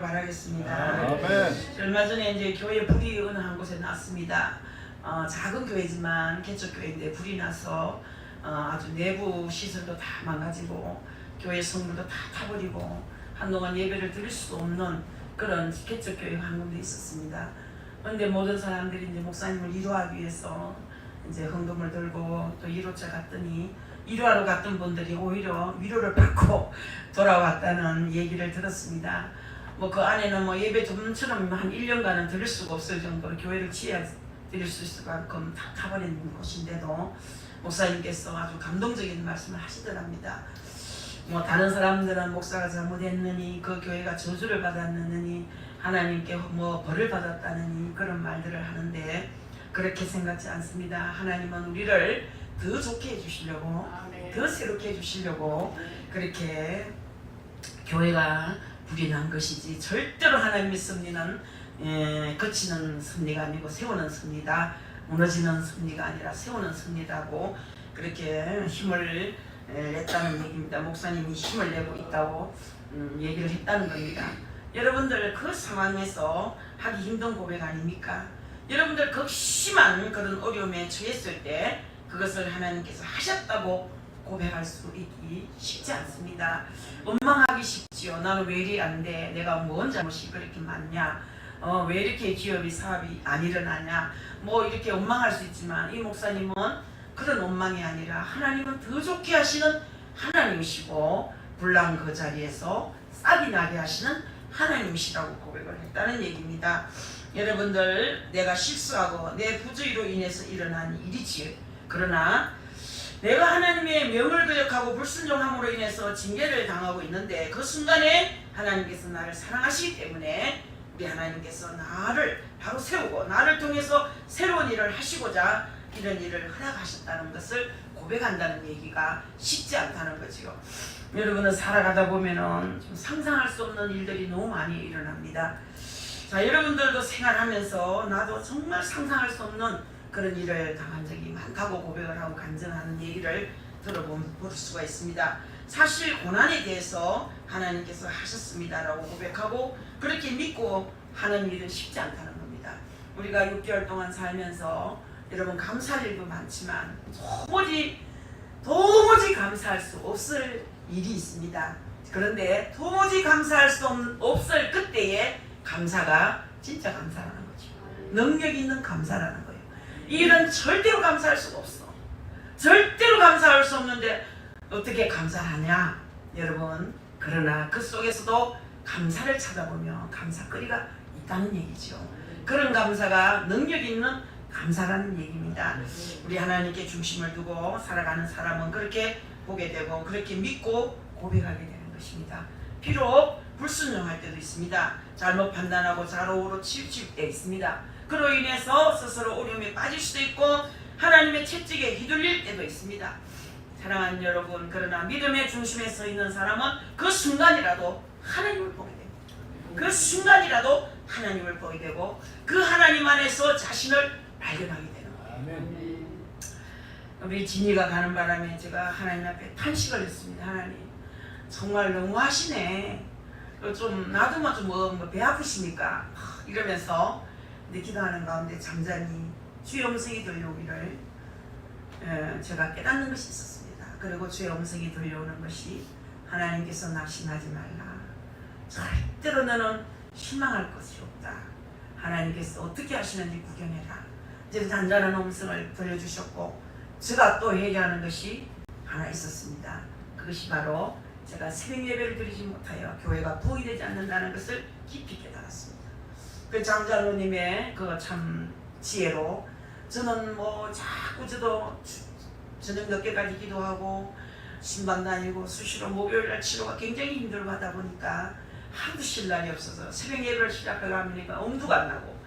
바라겠습니다. 아멘. 얼마 전에 이제 교회 불이 어느 한 곳에 났습니다. 작은 교회지만 개척교회인데 불이 나서 아주 내부 시설도 다 망가지고 교회 성물도 다 타버리고 한동안 예배를 드릴 수 없는 그런 개척교회가 한 군데 있었습니다. 그런데 모든 사람들이 이제 목사님을 위로하기 위해서 이제 헌금을 들고 또 위로차 갔더니 위로하러 갔던 분들이 오히려 위로를 받고 돌아왔다는 얘기를 들었습니다. 뭐 그 안에는 뭐 예배 좀처럼 한 1년간은 드릴 수가 없을 정도로 교회를 지어야 드릴 수 있을 만큼 다 가버린 곳인데도 목사님께서 아주 감동적인 말씀을 하시더랍니다. 뭐 다른 사람들은 목사가 잘못했느니 그 교회가 저주를 받았느니 하나님께 뭐 벌을 받았다느니 그런 말들을 하는데 그렇게 생각지 않습니다. 하나님은 우리를 더 좋게 해주시려고 더 새롭게 해주시려고 그렇게 교회가 불이 난 것이지 절대로 하나님의 섭리는 거치는 섭리가 아니고 세우는 섭리다. 무너지는 섭리가 아니라 세우는 섭리다고 그렇게 힘을 냈다는 얘기입니다. 목사님이 힘을 내고 있다고 얘기를 했다는 겁니다. 여러분들 그 상황에서 하기 힘든 고백 아닙니까? 여러분들 극심한 그런 어려움에 처했을 때 그것을 하나님께서 하셨다고 고백할 수 있기 쉽지 않습니다. 원망하기 쉽지요. 나는 왜 이리 안 돼? 내가 뭔 잘못이 그렇게 많냐? 왜 이렇게 기업이 사업이 안 일어나냐? 뭐 이렇게 원망할 수 있지만 이 목사님은 그런 원망이 아니라 하나님은 더 좋게 하시는 하나님이시고 불난 그 자리에서 싹이 나게 하시는 하나님이시라고 고백을 했다는 얘기입니다. 여러분들 내가 실수하고 내 부주의로 인해서 일어난 일이지. 그러나 내가 하나님의 명을 거역하고 불순종함으로 인해서 징계를 당하고 있는데 그 순간에 하나님께서 나를 사랑하시기 때문에 우리 하나님께서 나를 바로 세우고 나를 통해서 새로운 일을 하시고자 이런 일을 허락하셨다는 것을 고백한다는 얘기가 쉽지 않다는 거지요. 여러분은 살아가다 보면은 좀 상상할 수 없는 일들이 너무 많이 일어납니다. 자, 여러분들도 생활하면서 나도 정말 상상할 수 없는 그런 일을 당한 적이 많다고 고백을 하고 간증하는 얘기를 들어볼 수가 있습니다. 사실 고난에 대해서 하나님께서 하셨습니다라고 고백하고 그렇게 믿고 하는 일은 쉽지 않다는 겁니다. 우리가 6개월 동안 살면서 여러분 감사할 일도 많지만 도무지 감사할 수 없을 일이 있습니다. 그런데 도무지 감사할 수 없을 그때의 감사가 진짜 감사라는 거죠. 능력 있는 감사라는 거예요. 이 일은 절대로 감사할 수가 없어. 절대로 감사할 수 없는데 어떻게 감사하냐 여러분. 그러나 그 속에서도 감사를 찾아보면 감사거리가 있다는 얘기죠. 그런 감사가 능력 있는 감사라는 얘기입니다. 우리 하나님께 중심을 두고 살아가는 사람은 그렇게 보게 되고 그렇게 믿고 고백하게 되는 것입니다. 비록 불순종할 때도 있습니다. 잘못 판단하고 좌로우로 치우칠 때 있습니다. 그로 인해서 스스로 어려움에 빠질 수도 있고 하나님의 채찍에 휘둘릴 때도 있습니다. 사랑하는 여러분, 그러나 믿음의 중심에 서 있는 사람은 그 순간이라도 하나님을 보게 됩니다. 그 순간이라도 하나님을 보게 되고 그 하나님 안에서 자신을 발견하게 되는 거예요. 우리 진이가 가는 바람에 제가 하나님 앞에 탄식을 했습니다. 하나님 정말 너무하시네. 좀 나도 좀 배 아프십니까? 이러면서 기도하는 가운데 잠잠히 주의 음성이 들려오기를 제가 깨닫는 것이 있었습니다. 그리고 주의 음성이 들려오는 것이 하나님께서 낙심하지 말라. 절대로 너는 실망할 것이 없다. 하나님께서 어떻게 하시는지 구경해라. 이제 잔잔한 음성을 들려주셨고 제가 또 회개하는 것이 하나 있었습니다. 그것이 바로 제가 새벽 예배를 드리지 못하여 교회가 부흥이 되지 않는다는 것을 깊이 깨달았습니다. 그 장장로님의 그 참 지혜로 저는 뭐 자꾸 저도 저녁 늦게까지 기도하고 신방 다니고 수시로 목요일날 치료가 굉장히 힘들고 하다 보니까 하루도 쉴 날이 없어서 새벽 예배를 시작하려니까 엄두가 안 나고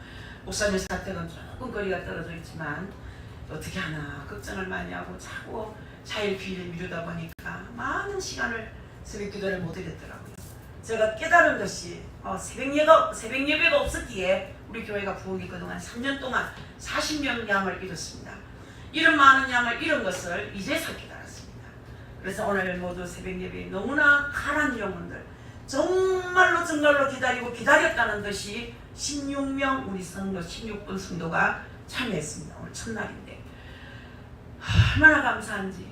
목사님 사택은 조금 거리가 떨어져 있지만 어떻게 하나 걱정을 많이 하고 자꾸 자율 비일을 미루다 보니까 많은 시간을 새벽 기도를 못 드렸더라고요. 제가 깨달은 것이 새벽 예배가 없었기에 우리 교회가 부흥이 그동안 3년 동안 40명 양을 잃었습니다. 이런 많은 양을 잃은 것을 이제서 깨달았습니다. 그래서 오늘 모두 새벽 예배에 너무나 가난 영혼들 정말로 기다리고 기다렸다는 듯이 16명 우리 성도 16분 성도가 참여했습니다. 오늘 첫날인데 얼마나 감사한지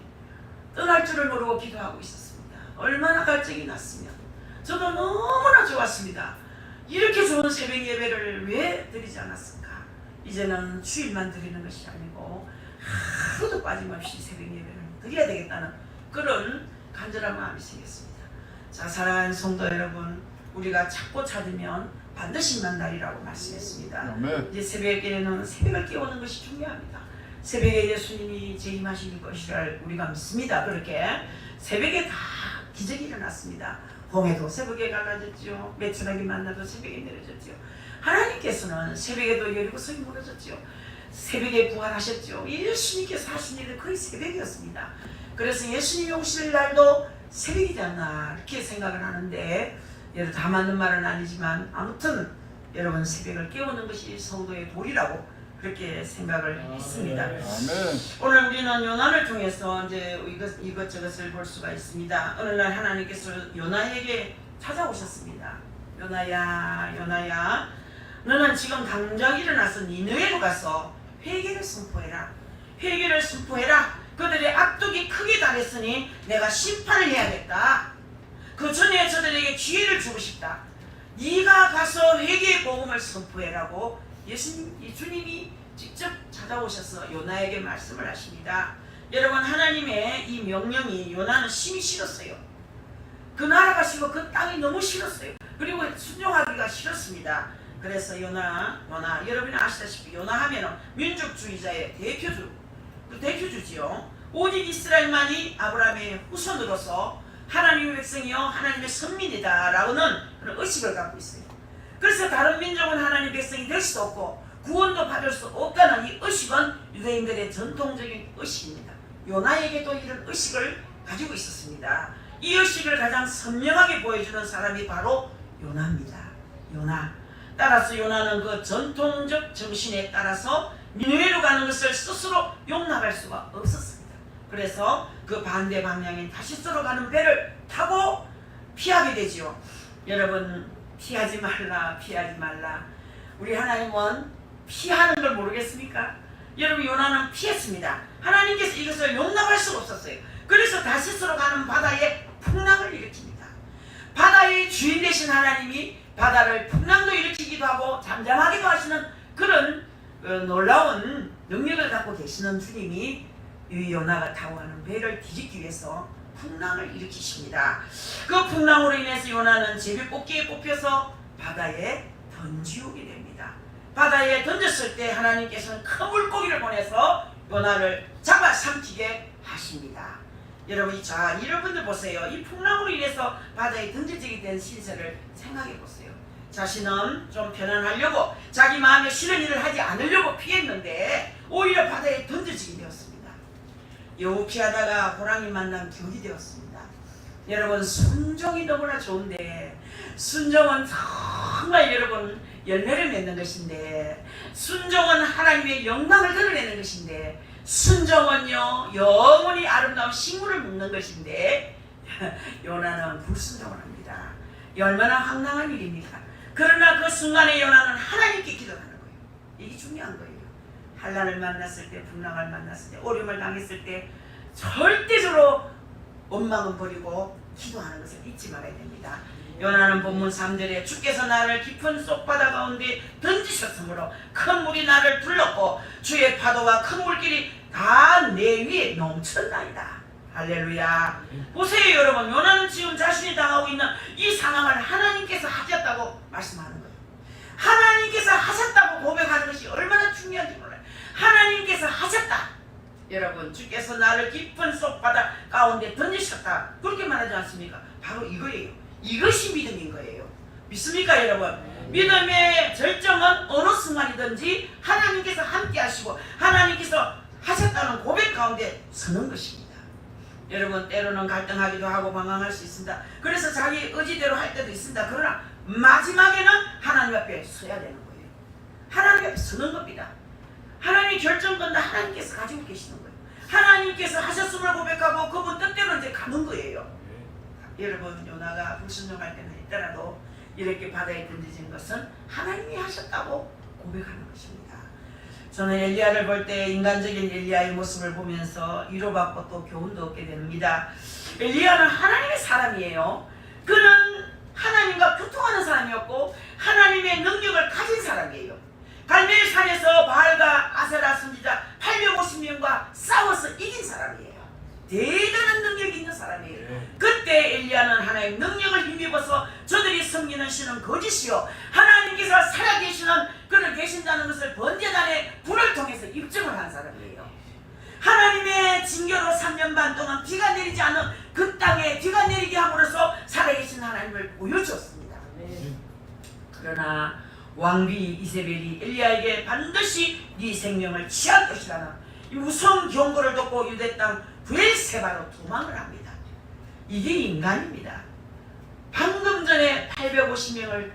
떠날 줄을 모르고 기도하고 있었습니다. 얼마나 갈증이 났으면 저도 너무나 좋았습니다. 이렇게 좋은 새벽 예배를 왜 드리지 않았을까? 이제는 주일만 드리는 것이 아니고 하루도 빠짐없이 새벽 예배를 드려야 되겠다는 그런 간절한 마음이 생겼습니다. 자, 사랑하는 성도 여러분, 우리가 찾고 찾으면 반드시 만나리라고 말씀했습니다. 아멘. 이제 새벽에는 새벽을 깨우는 것이 중요합니다. 새벽에 예수님이 재림하실 것이라 우리가 믿습니다. 그렇게 새벽에 다 기적이 일어났습니다. 홍해도 새벽에 갈라졌죠. 메추라기 만나도 새벽에 내려졌죠. 하나님께서는 새벽에도 여리고성이 무너졌죠. 새벽에 부활하셨죠. 예수님께서 하신 일은 거의 새벽이었습니다. 그래서 예수님이 오실 날도 새벽이지 않나 이렇게 생각을 하는데, 여러분 다 맞는 말은 아니지만 아무튼 여러분 새벽을 깨우는 것이 성도의 도리라고 그렇게 생각을 했습니다. 아멘. 오늘 우리는 요나를 통해서 이제 이것저것을 볼 수가 있습니다. 어느 날 하나님께서 요나에게 찾아오셨습니다. 요나야, 너는 지금 당장 일어나서 니느웨로 가서 회개를 선포해라. 회개를 선포해라. 그들의 악독이 크게 달했으니 내가 심판을 해야겠다. 그 전에 저들에게 기회를 주고 싶다. 네가 가서 회개의 복음을 선포해라고 주님이 직접 찾아오셔서 요나에게 말씀을 하십니다. 여러분, 하나님의 이 명령이 요나는 심히 싫었어요. 그 나라가 싫고 그 땅이 너무 싫었어요. 그리고 순종하기가 싫었습니다. 그래서 요나 여러분이 아시다시피 요나 하면은 민족주의자의 대표주지요. 오직 이스라엘만이 아브라함의 후손으로서 하나님의 백성이요 하나님의 선민이다 라고는 그런 의식을 갖고 있어요. 그래서 다른 민족은 하나님의 백성이 될 수도 없고 구원도 받을 수 없다는 이 의식은 유대인들의 전통적인 의식입니다. 요나에게도 이런 의식을 가지고 있었습니다. 이 의식을 가장 선명하게 보여주는 사람이 바로 요나입니다. 요나. 따라서 요나는 그 전통적 정신에 따라서 니느웨로 가는 것을 스스로 용납할 수가 없었습니다. 그래서 그 반대 방향인 다시스로 가는 배를 타고 피하게 되지요. 여러분, 피하지 말라. 우리 하나님은 피하는 걸 모르겠습니까? 여러분, 요나는 피했습니다. 하나님께서 이것을 용납할 수가 없었어요. 그래서 다시스로 가는 바다에 풍랑을 일으킵니다. 바다의 주인 되신 하나님이 바다를 풍랑도 일으키기도 하고 잠잠하기도 하시는 그런 놀라운 능력을 갖고 계시는 주님이 이 요나가 타고 가는 배를 뒤집기 위해서 풍랑을 일으키십니다. 그 풍랑으로 인해서 요나는 제비뽑기에 뽑혀서 바다에 던지우게 됩니다. 바다에 던졌을 때 하나님께서는 큰 물고기를 보내서 요나를 잡아삼키게 하십니다. 여러분, 자, 여러분들 보세요. 이 풍랑으로 인해서 바다에 던져지게 된 신세를 생각해 보세요. 자신은 좀 편안하려고 자기 마음에 싫은 일을 하지 않으려고 피했는데 오히려 바다에 던져지게 되었습니다. 여우 피하다가 호랑이 만난 격이 되었습니다. 여러분, 순종이 너무나 좋은데 순종은 정말 여러분 열매를 맺는 것인데, 순종은 하나님의 영광을 드러내는 것인데, 순종은요 영원히 아름다운 식물을 먹는 것인데 요나는 불순종을 합니다. 얼마나 황당한 일입니까? 그러나 그 순간에 요나는 하나님께 기도하는 거예요. 이게 중요한 거예요. 환난을 만났을 때, 풍랑을 만났을 때, 어려움을 당했을 때 절대적으로 원망은 버리고 기도하는 것을 잊지 말아야 됩니다. 요나는 본문 3절에 주께서 나를 깊은 쏙바다 가운데 던지셨으므로 큰 물이 나를 둘렀고 주의 파도와 큰 물길이 다 내 위에 넘쳤나이다. 할렐루야. 보세요 여러분, 요나는 지금 자신이 당하고 있는 이 상황을 하나님께서 하셨다고 말씀하는 거예요. 하나님께서 하셨다고 고백하는 것이 얼마나 중요한지 몰라요. 하나님께서 하셨다. 여러분, 주께서 나를 깊은 쏙바다 가운데 던지셨다, 그렇게 말하지 않습니까? 바로 이거예요. 이것이 믿음인 거예요. 믿습니까 여러분? 믿음의 절정은 어느 순간이든지 하나님께서 함께 하시고 하나님께서 하셨다는 고백 가운데 서는 것입니다. 여러분, 때로는 갈등하기도 하고 방황할 수 있습니다. 그래서 자기 의지대로 할 때도 있습니다. 그러나 마지막에는 하나님 앞에 서야 되는 거예요. 하나님 앞에 서는 겁니다. 하나님이 결정권도 하나님께서 가지고 계시는 거예요. 하나님께서 하셨음을 고백하고 그분 뜻대로 이제 가는 거예요. 여러분, 요나가 불순종할 때는 있더라도 이렇게 바다에 던져진 것은 하나님이 하셨다고 고백하는 것입니다. 저는 엘리야를 볼 때 인간적인 엘리야의 모습을 보면서 위로받고 또 교훈도 얻게 됩니다. 엘리야는 하나님의 사람이에요. 그는 하나님과 교통하는 사람이었고 하나님의 능력을 가진 사람이에요. 갈멜산에서 바알과 아세라 선지자 850명과 싸워서 이긴 사람이에요. 대단한 능력이 있는 사람이에요. 그때 엘리야는 하나님의 능력을 힘입어서 저들이 섬기는 신은 거짓이요 하나님께서 살아계시는 그를 계신다는 것을 번제단의 불을 통해서 입증을 한 사람이에요. 하나님의 징계로 3년 반 동안 비가 내리지 않은 그 땅에 비가 내리게 함으로써 살아계신 하나님을 보여주었습니다. 그러나 왕비 이세벨이 엘리야에게 반드시 네 생명을 취할 것이라는 이 무서운 경고를 듣고 유대 땅 브엘세바로 도망을 합니다. 이게 인간입니다. 방금 전에 850명을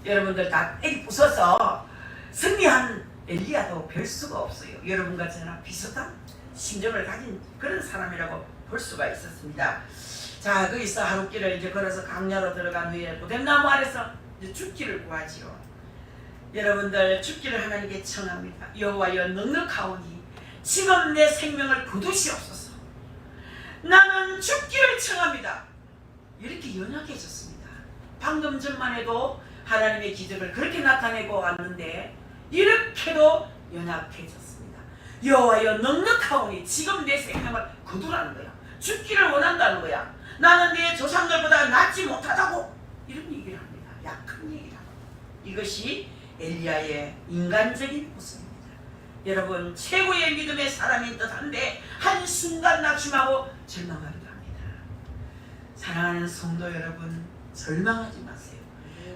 여러분들 다 때리 부숴서 승리한 엘리야도 별 수가 없어요. 여러분과 저랑 비슷한 심정을 가진 그런 사람이라고 볼 수가 있었습니다. 자, 거기서 하룻길을 이제 걸어서 강야로 들어간 후에 고뎀나무 아래서 이제 죽기를 구하지요. 여러분들 죽기를 하나님께 청합니다. 여호와여 넉넉하오니 지금 내 생명을 거두시옵소서. 나는 죽기를 청합니다. 이렇게 연약해졌습니다. 방금 전만 해도 하나님의 기적을 그렇게 나타내고 왔는데 이렇게도 연약해졌습니다. 여호와여 넉넉하오니 지금 내 생명을 거두라는 거야. 죽기를 원한다는 거야. 나는 내 조상들보다 낫지 못하다고 이런 얘기를 합니다. 약한 얘기라고. 이것이 엘리야의 인간적인 모습입니다. 여러분 최고의 믿음의 사람인 듯한데 한순간 낙심하고 절망하기도 합니다. 사랑하는 성도 여러분, 절망하지 마세요.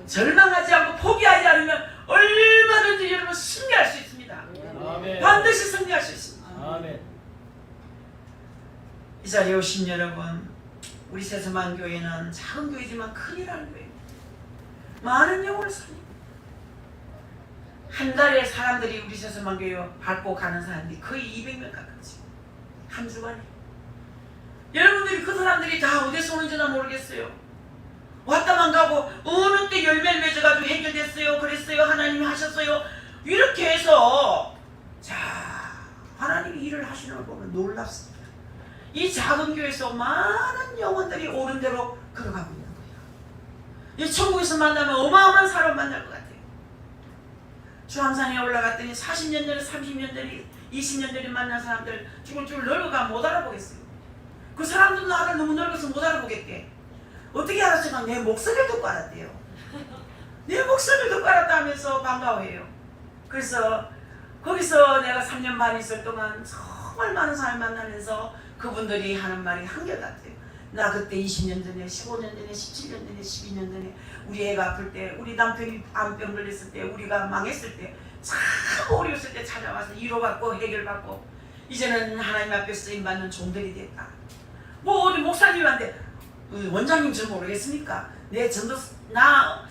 절망하지 않고 포기하지 않으면 얼마든지 여러분 승리할 수 있습니다. 아멘. 반드시 승리할 수 있습니다. 아멘. 이 자리에 오신 여러분, 우리 세서만 교회는 작은 교회지만 큰이라는 교회입니다. 많은 영혼을 살립니다. 한 달에 사람들이 우리 세서만 교회 밟고 가는 사람들이 거의 200명 가깝지. 한 주간에. 여러분들이 그 사람들이 다 어디서 오는지는 모르겠어요. 왔다만 가고 어느 때 열매를 맺어가지고 해결됐어요. 그랬어요. 하나님이 하셨어요. 이렇게 해서 자 하나님이 일을 하시는 걸 보면 놀랍습니다. 이 작은 교회에서 많은 영혼들이 옳은 대로 걸어가고 있는 거예요. 이 천국에서 만나면 어마어마한 사람 만날 것 같아요. 주황산에 올라갔더니 40년 전에 30년 전에 20년 전에 만난 사람들 쭈글쭈글 늙어가 못 알아보겠어요. 그 사람들도 나를 너무 늙어서 못 알아보겠대. 어떻게 알았을까? 내 목소리를 듣고 알았대요. 내 목소리를 듣고 알았다면서 반가워해요. 그래서 거기서 내가 3년 반 있을 동안 정말 많은 사람 만나면서 그분들이 하는 말이 한결같아요. 나 그때 20년 전에, 15년 전에, 17년 전에, 12년 전에 우리 애가 아플 때, 우리 남편이 암병 걸렸을 때, 우리가 망했을 때, 참 어려웠을 때 찾아와서 위로받고 해결받고 이제는 하나님 앞에 쓰임받는 종들이 됐다. 뭐 어디 목사님한테 원장님 좀 모르겠습니까? 내 전도 나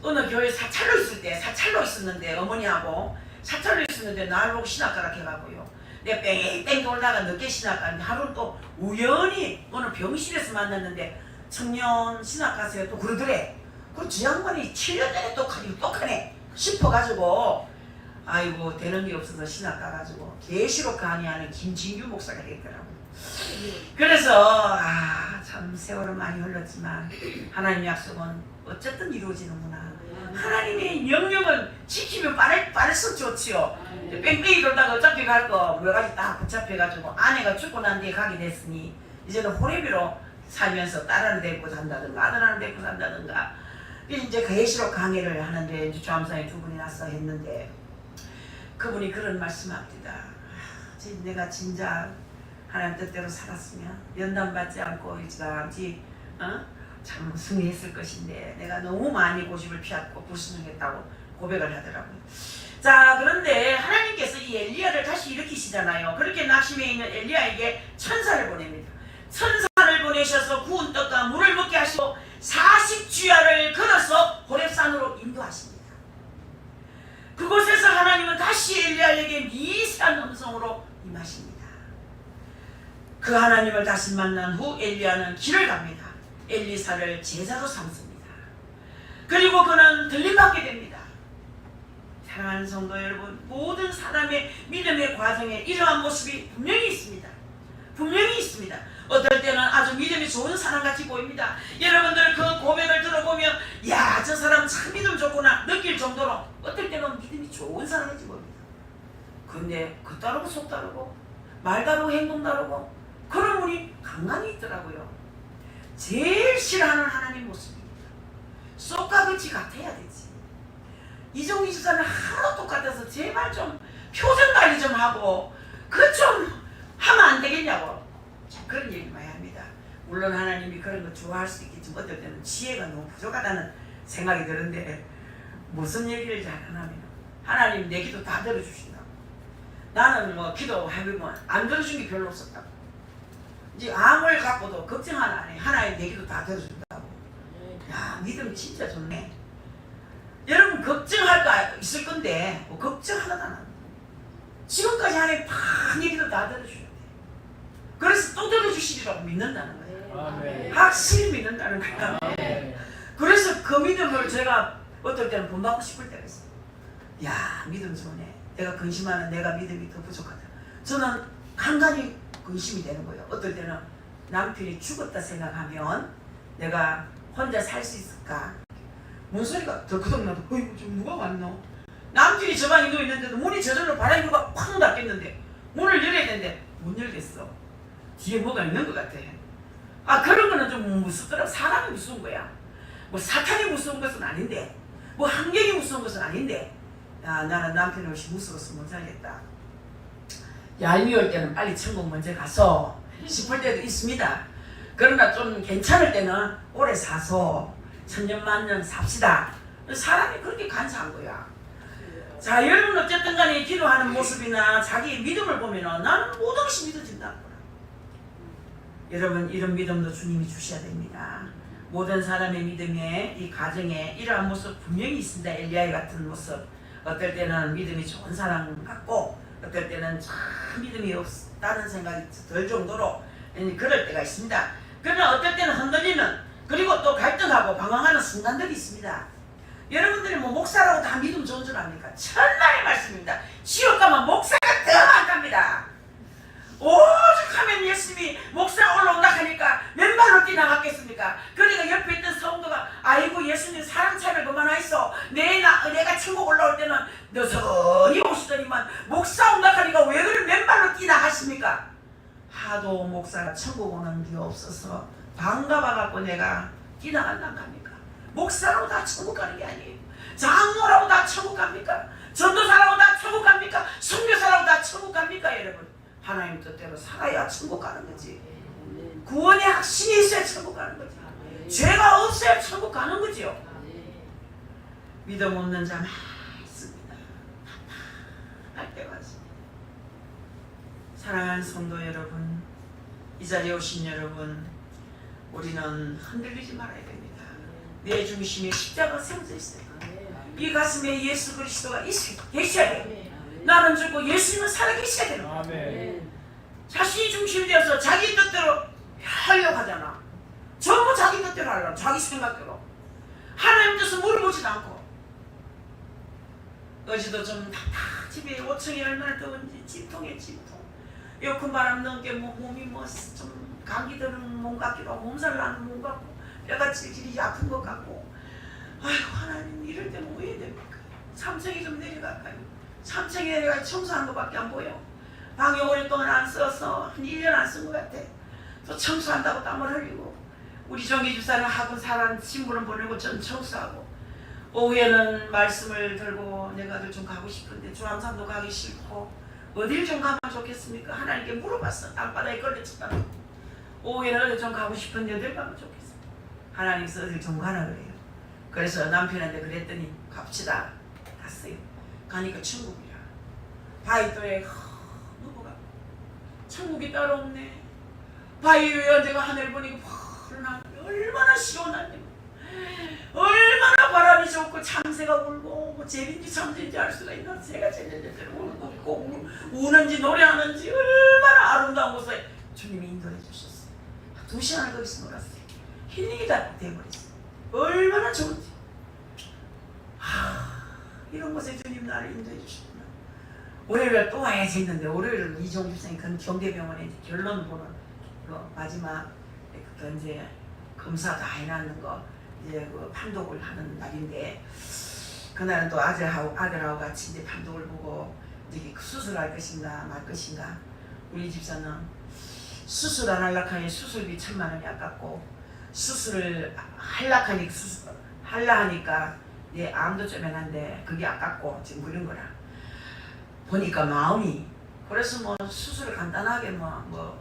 어느 교회 사찰로 있을 때 사찰로 있었는데 어머니하고 사찰로 있었는데 나를 보고 신학가라 해가고요. 내가 뺑뺑 돌다가 늦게 신학가는데 하루 또 우연히 어느 병실에서 만났는데 청년 신학가세요 또 그러더래. 그 저 양반이 7년 전에 똑하네 싶어가지고 아이고 되는 게 없어서 신학가 가지고 계시록 강의하는 김진규 목사가 됐더라고. 그래서 참 세월은 많이 흘렀지만 하나님 약속은 어쨌든 이루어지는구나. 하나님의 명령은 지키면 빠를수록 좋지요. 뺑뺑이 돌다가 어차피 갈 거 뭐가지 딱 붙잡혀가지고 아내가 죽고 난 뒤에 가게 됐으니 이제는 호레비로 살면서 딸 하나 데리고 산다든가 아들 하나 데리고 산다든가 이제 계시록 강의를 하는데 이제 주암사에 두 분이 나서 했는데 그분이 그런 말씀합니다. 내가 진짜 하나님 뜻대로 살았으면 연단받지 않고 일찌감치 참 승리했을 것인데 내가 너무 많이 고집을 피하고 불순종했다고 고백을 하더라고요. 자 그런데 하나님께서 이 엘리야를 다시 일으키시잖아요. 그렇게 낙심해 있는 엘리야에게 천사를 보냅니다. 천사를 보내셔서 구운 떡과 물을 먹게 하시고 40주야를 걸어서 호렙산으로 인도하십니다. 그곳에서 하나님은 다시 엘리야에게 미세한 음성으로 임하십니다. 그 하나님을 다시 만난 후 엘리야는 길을 갑니다. 엘리사를 제자로 삼습니다. 그리고 그는 들림받게 됩니다. 사랑하는 성도 여러분, 모든 사람의 믿음의 과정에 이러한 모습이 분명히 있습니다. 분명히 있습니다. 어떨 때는 아주 믿음이 좋은 사람같이 보입니다. 여러분들 그 고백을 들어보면 야, 저 사람 참 믿음 좋구나 느낄 정도로 어떨 때는 믿음이 좋은 사람같이 보입니다. 근데 그 따르고 속 따르고 말 다르고 행동 다르고 그런 분이 간간히 있더라고요. 제일 싫어하는 하나님 모습입니다. 쏙과 같이 같아야 되지. 이종희 집사는 하루 똑같아서 제발 좀 표정 관리 좀 하고 그 좀 하면 안 되겠냐고 그런 얘기 많이 합니다. 물론 하나님이 그런 거 좋아할 수 있겠지만 어떨 때는 지혜가 너무 부족하다는 생각이 드는데 무슨 얘기를 잘하냐면 하나님 내 기도 다 들어주신다고. 나는 뭐 기도하면 안 들어준 게 별로 없었다고. 이제 암을 갖고도 걱정 하나 안 해. 하나님 내 기도 다 들어준다고. 야, 믿음 진짜 좋네. 여러분 걱정할 거 있을 건데 뭐 걱정 하나도 안 합니다. 지금까지 하나님 다 얘기도 다 들어주셔야 돼. 그래서 또 들어주시리라고 믿는다는 거예요. 아멘. 확실히 믿는다는 거예요. 아멘. 그래서 그 믿음을 제가 어떨 때는 본받고 싶을 때가 있어요. 야, 믿음 좋네. 내가 근심하는 내가 믿음이 더 부족하다. 저는 간간히 근심이 되는 거예요. 어떨 때는 남편이 죽었다 생각하면 내가 혼자 살 수 있을까? 뭔 소리가 덜커덕 나도 어이구 좀 누가 왔노? 남편이 저 방에 누워있는데도 문이 저절로 바람이 누가 팍 닫겠는데 문을 열어야 되는데 못 열겠어. 뒤에 뭐가 있는 것 같아. 아, 그런 거는 좀 무섭더라고. 사람이 무서운 거야. 뭐 사탄이 무서운 것은 아닌데 뭐 환경이 무서운 것은 아닌데 야, 나는 남편이 없이 무서워서 못 살겠다. 얄미울 때는 빨리 천국 먼저 가서 싶을 때도 있습니다. 그러나 좀 괜찮을 때는 오래 사서 천년만년 삽시다. 사람이 그렇게 간사한 거야. 자, 여러분 어쨌든 간에 기도하는 모습이나 자기 믿음을 보면 나는 모든 것이 믿어진다. 여러분 이런 믿음도 주님이 주셔야 됩니다. 모든 사람의 믿음에 이 가정에 이러한 모습 분명히 있습니다. 엘리야 같은 모습. 어떨 때는 믿음이 좋은 사람 같고 어떨 때는 참 믿음이 없다는 생각이 들 정도로 그럴 때가 있습니다. 그러나 어떨 때는 흔들리는 그리고 또 갈등하고 방황하는 순간들이 있습니다. 여러분들이 뭐 목사라고 다 믿음 좋은 줄 압니까? 천만의 말씀입니다. 지옥 가면 목사가 더 많답니다. 오죽 하면 예수님이 목사 올라온다 하니까 맨발로 뛰나갔겠습니까? 그러니까 옆에 있던 성도가 아이고 예수님 사람 차별 그만 하있어. 내가 천국 올라올 때는 너선히 오시더니만 목사 온다 하니까 왜 그래 맨발로 뛰나가십니까? 하도 목사가 천국 오는 게 없어서 반가워갖고 내가 뛰나간단 갑니까? 목사라고 다 천국 가는 게 아니에요. 장로라고 다 천국 갑니까? 전도사라고 다 천국 갑니까? 선교사라고 다 천국 갑니까? 여러분 하나님 뜻대로 살아야 천국 가는 거지. 구원의 확신이 있어야 천국 가는 거지. 죄가 없어야 천국 가는 거지요. 믿음 없는 자 많습니다. 답답할 때가 있습니다. 사랑하는 성도 여러분, 이 자리에 오신 여러분, 우리는 흔들리지 말아야 됩니다. 내 중심에 십자가 세워져 있어요. 이 가슴에 예수 그리스도가 계셔야 돼요. 나는 죽고 예수님은 살아계셔야 돼요. 아멘. 자신이 중심이 되어서 자기 뜻대로 하려고 하잖아. 전부 자기 뜻대로 하려고, 자기 생각대로. 하나님 뜻은 물어보지도 않고. 어제도 좀 집에 5층이 얼마나 더운지 집통에 집통. 에어컨 바람 넣게 몸이 좀 감기 드는 몸 같기도 하고 몸살 나는 몸 같고 뼈가 질질이 아픈 것 같고. 아이고 하나님 이럴 때 뭐 해야 됩니까? 3층이 좀 내려갈까요? 3층에 내려가 청소하는 것밖에 안 보여. 방에 오랫동안 안 써서 한 1년 안 쓴 것 같아. 또 청소한다고 땀을 흘리고 우리 정기 주사는 학원 사람 신부는 보내고 전 청소하고 오후에는 말씀을 들고 내가 좀 가고 싶은데 주암산도 가기 싫고 어딜 좀 가면 좋겠습니까? 하나님께 물어봤어. 땅바닥에 걸려쳤다. 오후에는 어디 좀 가고 싶은데 어딜 가면 좋겠어. 하나님께서 어딜 좀 가라 그래요. 그래서 남편한테 그랬더니 갑시다. 갔어요. 가니까 천국이야. 바위도에 누구가 천국이 따로 없네. 바위 위에 언제가 하늘 보니까 푸른하고 얼마나 시원한데 얼마나 바람이 좋고 참새가 울고 뭐 제인지 참새인지 알 수가 있나. 새가 제제제제 울고 있고 우는지 노래하는지 얼마나 아름다운 곳에 주님이 인도해 주셨어요. 2시간을 거기서 놀았어요. 힐링이 다 돼버렸어. 얼마나 좋은지. 이런 곳에 주님 나를 인도해 주시구나. 월요일에 또 와야지 했는데 월요일 이종규 선생님 경대병원에 이제 결론 보는 그 마지막 그 이제 검사 다 해놨는 거 이제 그 판독을 하는 날인데 그날은 또 아들하고 같이 이제 판독을 보고 이제 수술할 것인가 말 것인가. 우리 집사는 수술 안 하려고 수술비 1,000만 원이 아깝고 수술을 하려 하니까 내 암도 좀 해놨는데 그게 아깝고 지금 그런 거라. 보니까 마음이 그래서 뭐 수술을 간단하게 뭐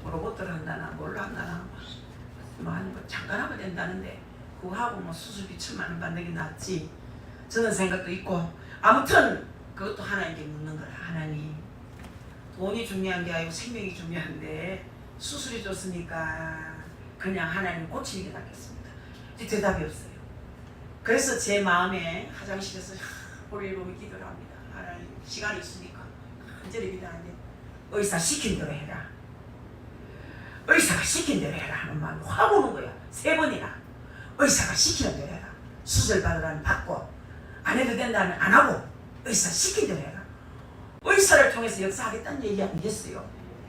로봇을 한다나 뭘로 한다나 뭐 하는 거 잠깐 하면 된다는데 그거 하고 뭐 수술비 1,000만 원 받는 게 낫지 저는 생각도 있고 아무튼 그것도 하나님께 묻는 거라. 하나님 돈이 중요한 게 아니고 생명이 중요한데 수술이 좋으니까 그냥 하나님 고치는 게 낫겠습니다. 대답이 없어요. 그래서 제 마음에 화장실에서 우리 몸이 기도를 합니다. 하나님 시간이 있으니까 간절히 기도하는데 의사 시킨 대로 해라. 의사가 시킨 대로 해라 하는 마음이 확 오는 거야. 3번이나 의사가 시키는 대로 해라. 수술 받으라면 받고 안 해도 된다면 안 하고 의사 시킨 대로 해라. 의사를 통해서 역사하겠다는 얘기 아니겠어요.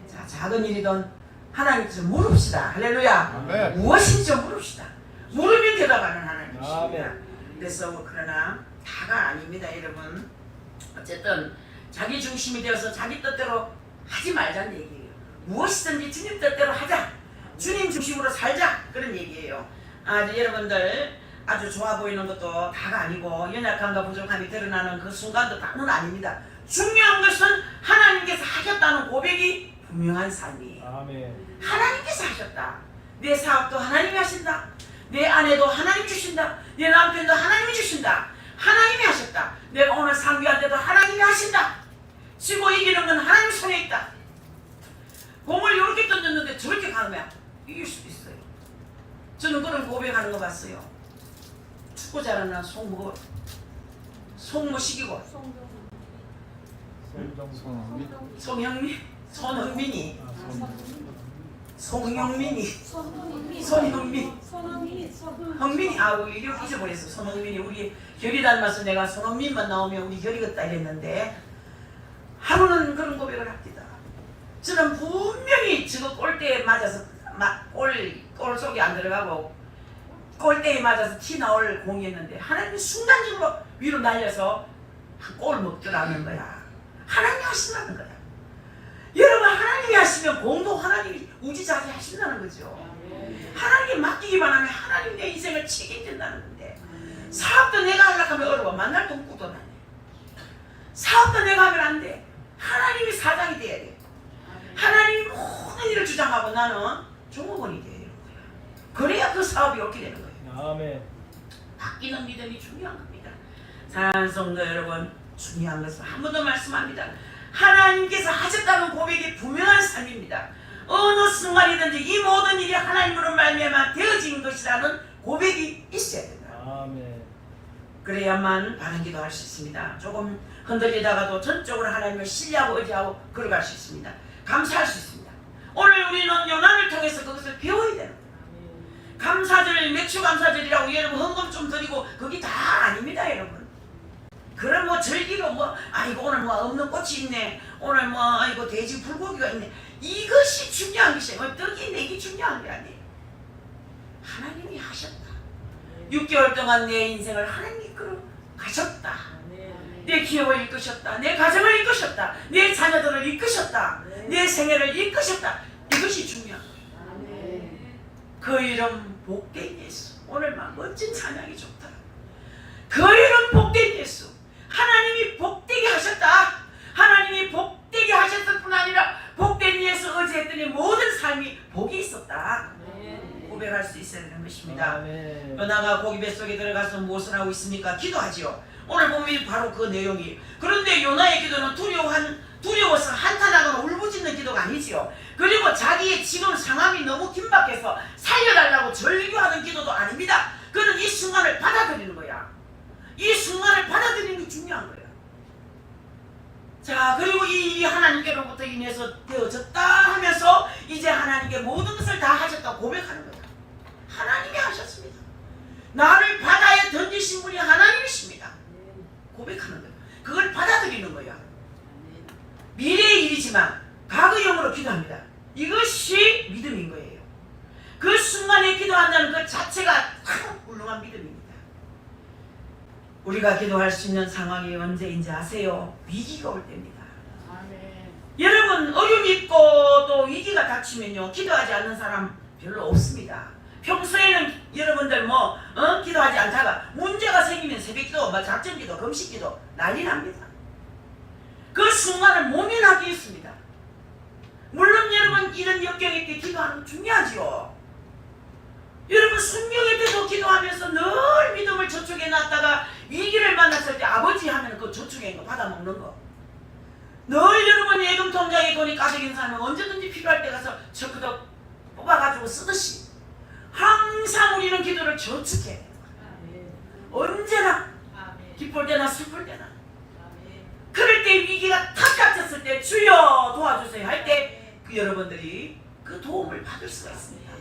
자, 작은 일이든 하나님께서 물읍시다. 할렐루야. 아멘. 무엇인지 좀 물읍시다. 물으면 대답하는 하나님이십니다. 그래서 그러나 다가 아닙니다, 여러분. 어쨌든 자기 중심이 되어서 자기 뜻대로 하지 말자는 얘기예요. 무엇이든지 주님 뜻대로 하자. 주님 중심으로 살자. 그런 얘기예요. 여러분들 아주 좋아 보이는 것도 다가 아니고 연약함과 부족함이 드러나는 그 순간도 다는 아닙니다. 중요한 것은 하나님께서 하셨다는 고백이 분명한 삶이에요. 아멘. 하나님께서 하셨다. 내 사업도 하나님이 하신다. 내 아내도 하나님 주신다. 내 남편도 하나님이 주신다. 하나님이 하셨다. 내가 오늘 상비할 때도 하나님이 하신다. 지고 이기는 건 하나님 손에 있다. 공을 이렇게 던졌는데 저렇게 가면 이길 수도 있어요. 저는 그런 고백하는 거 봤어요. 축구 잘하는 송무식이고 손흥민이 우리 이렇게 잊어버렸어. 손흥민이 우리 결이 닮아서 내가 손흥민만 나오면 우리 결이 같다 이랬는데 하루는 그런 고백을 합니다. 저는 분명히 저거 골대에 맞아서 골 속에 안 들어가고 골대에 맞아서 티 나올 공이었는데 하나님이 순간적으로 위로 날려서 한 골 먹더라는 거야. 하나님이 하신다는 거야. 여러분 하나님이 하시면 공도 하나님이 우지자지 하신다는 거죠. 하나님께 맡기기만 하면 하나님 내 인생을 책임진다는 건데 사업도 내가 하려고 하면 어려워. 만날 돈 꾸도 안 돼. 사업도 내가 하면 안 돼. 하나님이 사장이 돼야 돼. 하나님이 모든 일을 주장하고 나는 종업원이 돼야 되는 거야. 그래야 그 사업이 옳게 되는 거예요. 아멘. 바뀌는 믿음이 중요한 겁니다. 사랑하는 성도 여러분, 중요한 것은 한 번 더 말씀합니다. 하나님께서 하셨다는 고백이 분명한 삶입니다. 어느 순간이든지 이 모든 일이 하나님으로 말미암아 되어진 것이라는 고백이 있어야 된다. 아멘. 그래야만 바른 기도할 수 있습니다. 조금 흔들리다가도 전적으로 하나님을 신뢰하고 의지하고 걸어갈 수 있습니다. 감사할 수 있습니다. 오늘 우리는 요나를 통해서 그것을 배워야 되는 거예요. 감사절, 맥주 감사절이라고 여러분 헌금 좀 드리고 그게 다 아닙니다, 여러분. 그럼 뭐 절기로 아이고 오늘 없는 꽃이 있네. 오늘 아이고 돼지 불고기가 있네. 이것이 중요한 것이에요. 떡이 내기 중요한 게 아니에요. 하나님이 하셨다. 6개월 동안 내 인생을 하나님이 이끌어 가셨다. 내 기업을 이끄셨다. 내 가정을 이끄셨다. 내 자녀들을 이끄셨다. 내 생애를 이끄셨다. 이것이 중요한 거예요. 그 이름 복된 예수. 오늘 막 멋진 찬양이 좋다. 그 이름 복된 예수. 하나님이 복되게 하셨다. 하나님이 복되게 하셨을 뿐 아니라 복된 예수 의지했더니 모든 삶이 복이 있었다. 고백할 수 있어야 되는 것입니다. 요나가 고기 뱃속에 들어가서 무엇을 하고 있습니까? 기도하지요. 오늘 보면 바로 그 내용이. 그런데 요나의 기도는 두려워서 한탄하거나 울부짖는 기도가 아니지요. 그리고 자기의 지금 상황이 너무 긴박해서 살려달라고 절규하는 기도도 아닙니다. 그는 이 순간을 받아들이는 거야. 이 순간을 받아들이는 게 중요한 거예요. 자, 그리고 이 일이 하나님께로부터 인해서 되어졌다 하면서 이제 하나님께 모든 것을 다 하셨다고 고백하는 거예요. 하나님이 하셨습니다. 나를 바다에 던지신 분이 하나님이십니다. 고백하는 거예요. 그걸 받아들이는 거예요. 미래의 일이지만 과거형으로 기도합니다. 이것이 믿음인 거예요. 그 순간에 기도한다는 것 자체가 참 훌륭한 믿음입니다. 우리가 기도할 수 있는 상황이 언제인지 아세요? 위기가 올 때입니다. 아멘. 여러분, 어려움이 있고 또 위기가 닥치면요, 기도하지 않는 사람 별로 없습니다. 평소에는 여러분들 기도하지 않다가 문제가 생기면 새벽기도, 작전기도, 금식기도 난리 납니다. 그 순간을 모면하게 있습니다. 물론 여러분, 이런 역경일 때 기도하는 건 중요하지요. 여러분, 성령의 때도 기도하면서 늘 믿음을 저축해 놨다가 위기를 만났을 때 아버지 하면 그 저축해 있는 거 받아먹는 거. 늘 여러분 예금 통장에 돈이 가득인 사람은 언제든지 필요할 때 가서 저그도 뽑아가지고 쓰듯이 항상 우리는 기도를 저축해. 언제나 기쁠 때나 슬플 때나. 그럴 때 위기가 탁 닥쳤을 때 주여 도와주세요 할 때 그 여러분들이 그 도움을 받을 수가 있습니다.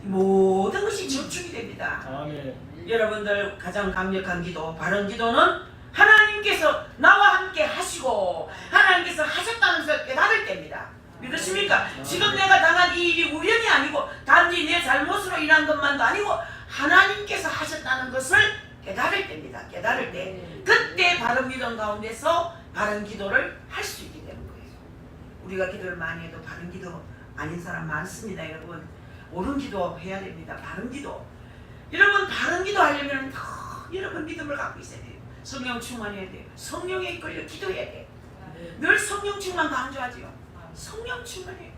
모든 것이 저축이 됩니다. 아멘. 여러분들 가장 강력한 기도, 바른 기도는 하나님께서 나와 함께 하시고 하나님께서 하셨다는 것을 깨달을 때입니다. 믿으십니까? 지금 내가 당한 이 일이 우연이 아니고 단지 내 잘못으로 인한 것만도 아니고 하나님께서 하셨다는 것을 깨달을 때입니다. 깨달을 때 그때 바른 믿음 가운데서 바른 기도를 할 수 있게 되는 거예요. 우리가 기도를 많이 해도 바른 기도 아닌 사람 많습니다. 여러분, 옳은 기도 해야 됩니다. 바른 기도. 여러분, 바른 기도 하려면 여러분 믿음을 갖고 있어야 돼요. 성령 충만해야 돼요. 성령에 이끌려 기도해야 돼요. 늘 성령 충만 강조하지요. 성령 충만해요.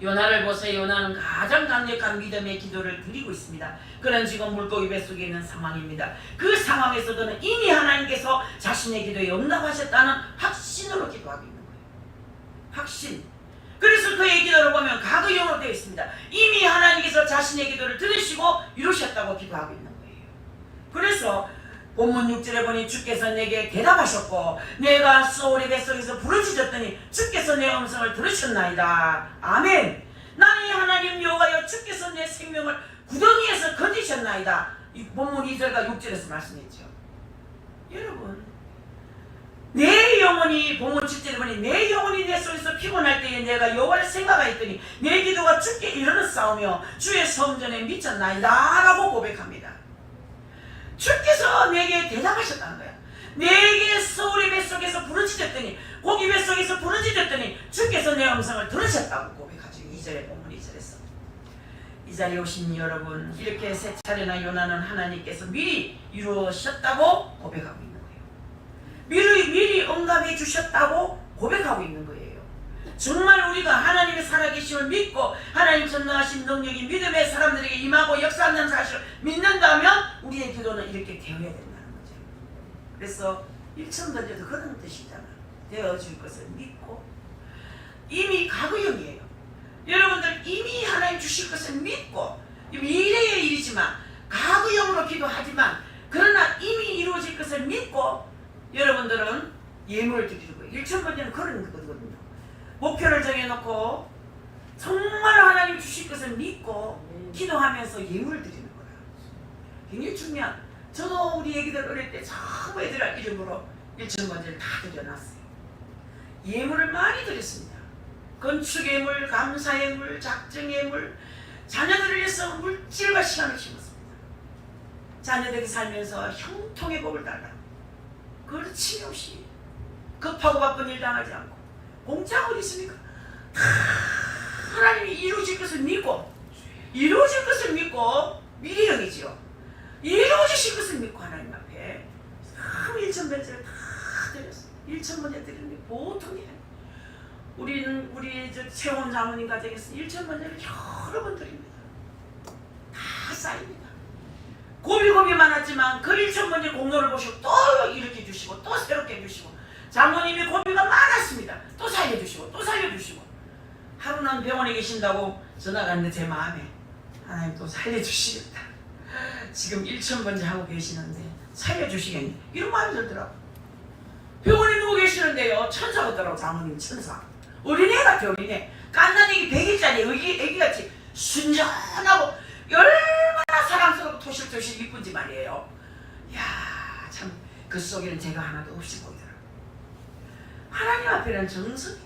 요나를 보세요. 요나는 가장 강력한 믿음의 기도를 드리고 있습니다. 그는 지금 물고기 뱃속에 있는 상황입니다. 그 상황에서도 이미 하나님께서 자신의 기도에 응답하셨다는 확신으로 기도하고 있는 거예요. 확신. 그래서 그의 기도를 보면 과거형으로 되어 있습니다. 이미 하나님께서 자신의 기도를 들으시고 이루셨다고 기도하고 있는 거예요. 그래서 본문 6절에 보니 주께서 내게 대답하셨고 내가 소울의 뱃속에서 부르짖었더니 주께서 내 음성을 들으셨나이다. 아멘. 나의 하나님 여호와여 주께서 내 생명을 구덩이에서 건지셨나이다. 이 본문 2절과 6절에서 말씀했죠. 여러분, 내 영혼이 본문 7절에 보니 내 영혼이 내 속에서 피곤할 때에 내가 여호와를 생각하였더니 내 기도가 주께 이르렀사오며 주의 성전에 미쳤나이다 라고 고백합니다. 주께서 내게 대답하셨다는 거야. 내게 소울의 뱃속에서 부르짖었더니 고기 뱃속에서 부르짖었더니 주께서 내 음성을 들으셨다고 고백하죠. 2절에 본문 2절에서. 이 자리에 오신 여러분, 이렇게 세 차례나 요나는 하나님께서 미리 이루셨다고 고백하고 있는 거예요. 미리 응답해 주셨다고 고백하고 있는 거예요. 정말 우리가 하나님의 살아계심을 믿고 하나님 전능하신 능력이 믿음의 사람들에게 임하고 역사한다는 사실을 믿는다면 우리의 기도는 이렇게 되어야 된다는 거죠. 그래서 일천 던져도 그런 뜻이잖아. 되어줄 것을 믿고. 이미 과거형이에요. 여러분들 이미 하나님 주실 것을 믿고 미래의 일이지만 과거형으로 기도하지만 그러나 이미 이루어질 것을 믿고 여러분들은 예물을 드리는 거예요. 일천 번째는 그런 거거든요. 목표를 정해놓고 정말 하나님 주실 것을 믿고 기도하면서 예물을 드리는 거야. 굉장히 중요한. 저도 우리 애기들 어릴 때 전부 애들 이름으로 1,000번째를 다 드려놨어요. 예물을 많이 드렸습니다. 건축예물, 감사예물, 작정예물, 자녀들을 위해서 물질과 시간을 심었습니다. 자녀들이 살면서 형통의 복을 달라. 그걸 침이 없이 급하고 바쁜 일 당하지 않고 공짜가 어디 있습니까? 하나님이 이루어질 것을 믿고 이루어질 것을 믿고 미래형이지요. 이루어지실 것을 믿고 하나님 앞에 1,000번째를 다 드렸어요. 1,000번째 드리는 게 보통이 아니에요. 우리 채원 장모님 가정에서 1,000번째를 여러 번 드립니다. 다 쌓입니다. 고비고비 많았지만 그 1,000번째 공로를 보시고 또 이렇게 주시고 또 새롭게 해주시고 장모님이 고비가 많았습니다. 또 살려주시고 또 살려주시고 하루는 병원에 계신다고 전화가 왔는데 제 마음에 하나님 또 살려주시겠다. 지금 1,000번째 하고 계시는데 살려주시겠니? 이런 마음이 들더라고. 병원에 누워 계시는데요. 천사 같더라고. 장모님 천사. 어린애 같아. 어린애. 깐난 애기 100일짜리 애기같이 순전하고 얼마나 사랑스럽고 토실토실 이쁜지 말이에요. 야, 참 그 속에는 제가 하나도 없이 보이더라고요. 하나님 앞에는 정성이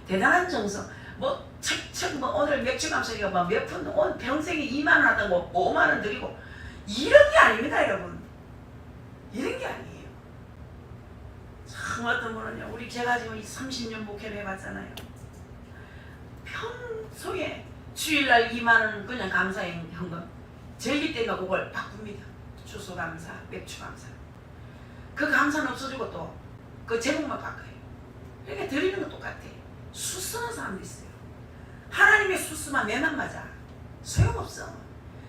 대단한 정성. 뭐 척척 뭐 오늘 맥주 감사리가 뭐 몇 푼, 오늘 평생에 2만 원 하다고 5만 원 드리고 이런 게 아닙니다, 여러분. 이런 게 아니에요. 참 어떤 분은요, 제가 지금 30년 목회를 해봤잖아요. 평소에 주일날 2만 원 그냥 감사의 현금, 절기 때가 그걸 바꿉니다. 주소 감사, 맥주 감사. 그 감사는 없어지고 또 그 제목만 바꿔요. 그러니까 드리는 건 똑같아요. 수 쓰는 사람도 있어요. 하나님의 수 쓰면 내만 맞아. 소용없어.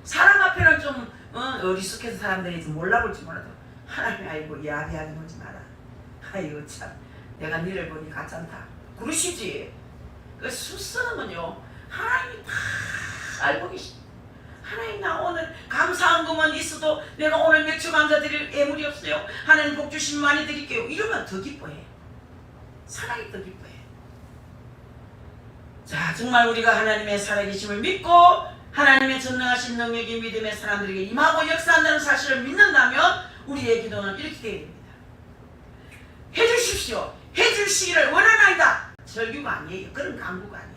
사람 앞에는 좀 어리숙해서 사람들이 좀 몰라볼지 몰라도 하나님 알고 야비하게 놀지 마라. 아이고 참, 내가 니를 보니 가짠다 그러시지. 그 수 쓰는 건요, 하나님이 다 알고 계시. 하나님, 나 오늘 감사한 것만 있어도 내가 오늘 맥주 감사 드릴 애물이 없어요. 하나님 복 주시면 많이 드릴게요. 이러면 더 기뻐해. 사랑이 더 기뻐해. 자, 정말 우리가 하나님의 살아계심을 믿고 하나님의 전능하신 능력이 믿음의 사람들에게 임하고 역사한다는 사실을 믿는다면 우리의 기도는 이렇게 되어야 됩니다. 해주십시오. 해주시기를 원하나이다. 절규가 아니에요. 그런 강구가 아니에요.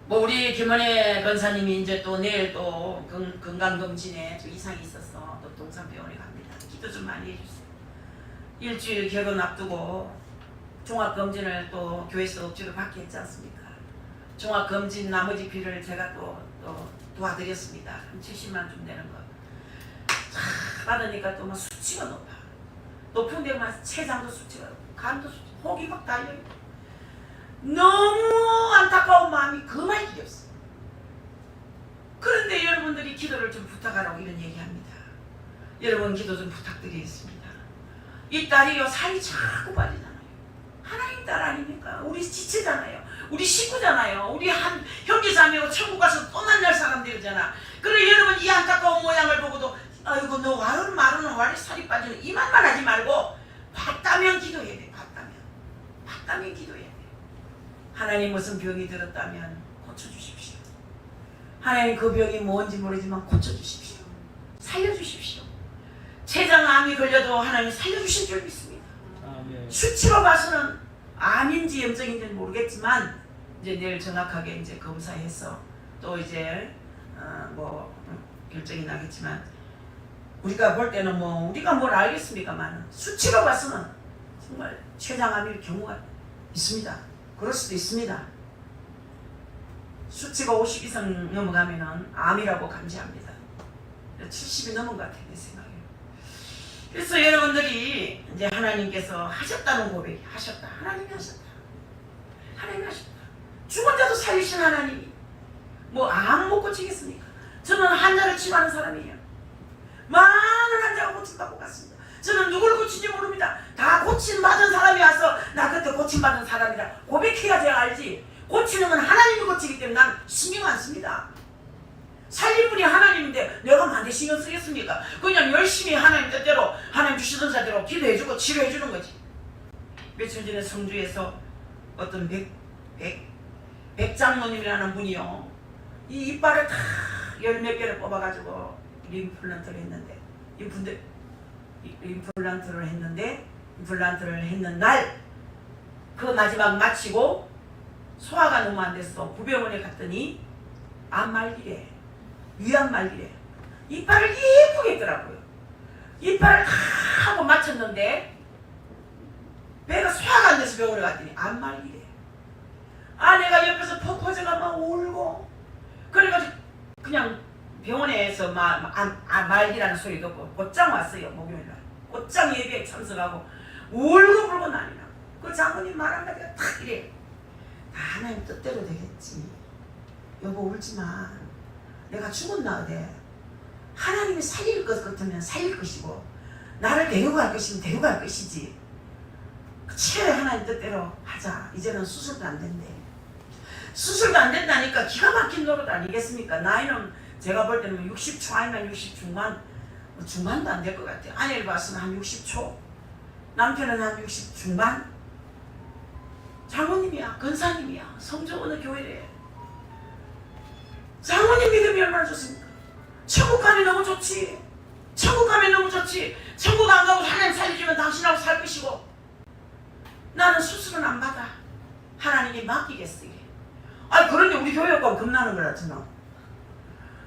뭐 우리 김은혜 권사님이 이제 또 내일 또 건강검진에 또 이상이 있어서 또 동산병원에 갑니다. 기도 좀 많이 해주세요. 일주일 결혼 앞두고 종합검진을 또 교회에서 억지로 받게 했지 않습니까? 종합검진 나머지 비를 제가 또 도와드렸습니다. 한 70만 좀 내는 거. 받으니까 또 막 수치가 높아. 높은 데만 췌장도 수치가 높고 간도 수치, 혹이 막 달려요. 너무 안타까운 마음이 그만 이겼어. 그런데 여러분들이 기도를 좀 부탁하라고 이런 얘기합니다. 여러분 기도 좀 부탁드리겠습니다. 이 딸이요, 살이 자꾸 빠지잖아요. 하나님 딸 아닙니까? 우리 지체잖아요. 우리 식구잖아요. 우리 한 형제자매고 천국 가서 또 만날 사람들이잖아. 그래 여러분, 이 안타까운 모양을 보고도 아이고 너 말은 왜 살이 빠지는, 이 말만 하지 말고 봤다면 기도해야 돼. 봤다면 기도해야 돼. 하나님 무슨 병이 들었다면 고쳐주십시오. 하나님 그 병이 뭔지 모르지만 고쳐주십시오. 살려주십시오. 췌장암이 걸려도 하나님 살려주실 줄 믿습니다. 아멘. 수치로 봐서는 암인지 염증인지는 모르겠지만 이제 내일 정확하게 이제 검사해서 또 이제 결정이 나겠지만 우리가 볼 때는 뭐 우리가 뭘 알겠습니까만 수치로 봐서는 정말 췌장암일 경우가 있습니다. 그럴 수도 있습니다. 수치가 50 이상 넘어가면은 암이라고 감지합니다. 70이 넘은 것 같아요, 내 생각에. 그래서 여러분들이 이제 하나님께서 하셨다는 고백이 하셨다. 하나님이 하셨다. 하나님이 하셨다. 죽은 자도 살리신 하나님이 뭐 암 못 고치겠습니까? 저는 환자를 치료하는 사람이에요. 많은 환자가 고침받고 갔습니다. 저는 누굴 고친지 모릅니다. 다 고침받은 사람이 와서 나 그때 고침받은 사람이라 고백해야 제가 알지. 고치는 건 하나님이 고치기 때문에 난 신경 안 씁니다. 살릴 분이 하나님인데 내가 만데 신경 쓰겠습니까? 그냥 열심히 하나님 뜻대로 하나님 주시던 자대로 기도해주고 치료해주는 거지. 며칠 전에 성주에서 어떤 백장로님이라는 분이요, 이 이빨을 다 열 몇 개를 뽑아가지고 임플란트를 했는데 임플란트를 했는 날 그 마지막 마치고 소화가 너무 안 돼서 부병원에 갔더니 암 말기래, 위암 말기래. 이빨을 예쁘게 했더라고요. 이빨을 다 하고 마쳤는데 배가 소화가 안 돼서 병원에 갔더니 암 말기래. 아내가 옆에서 퍼퍼져가 막 울고, 그래가지고 그냥 병원에서 말기라는 소리 듣고 곧장 왔어요. 목요일날 곧장 예배에 참석하고 울고 불고 난리나. 그 장모님 말 한마디가 탁 이래. 하나님 뜻대로 되겠지. 여보 울지마. 내가 죽었나 어데. 하나님이 살릴 것 같으면 살릴 것이고 나를 데려갈 것이면 데려갈 것이지. 최애 하나님 뜻대로 하자. 이제는 수술도 안 된대. 수술도 안 된다니까 기가 막힌 노릇 아니겠습니까? 나이는 제가 볼 때는 60초 아니면 60 중반, 중반도 안 될 것 같아요. 아내를 봤으면 한 60초, 남편은 한 60 중반. 장모님이야, 권사님이야, 성적 어느 교회래. 장모님 믿음이 얼마나 좋습니까? 천국 가면 너무 좋지. 천국 가면 너무 좋지. 천국 안 가고 하나님 살려주면 당신하고 살 것이고, 나는 수술은 안 받아. 하나님께 맡기겠어. 이게. 아니 그런데 우리 교회 오빠 겁나는 거라 정말.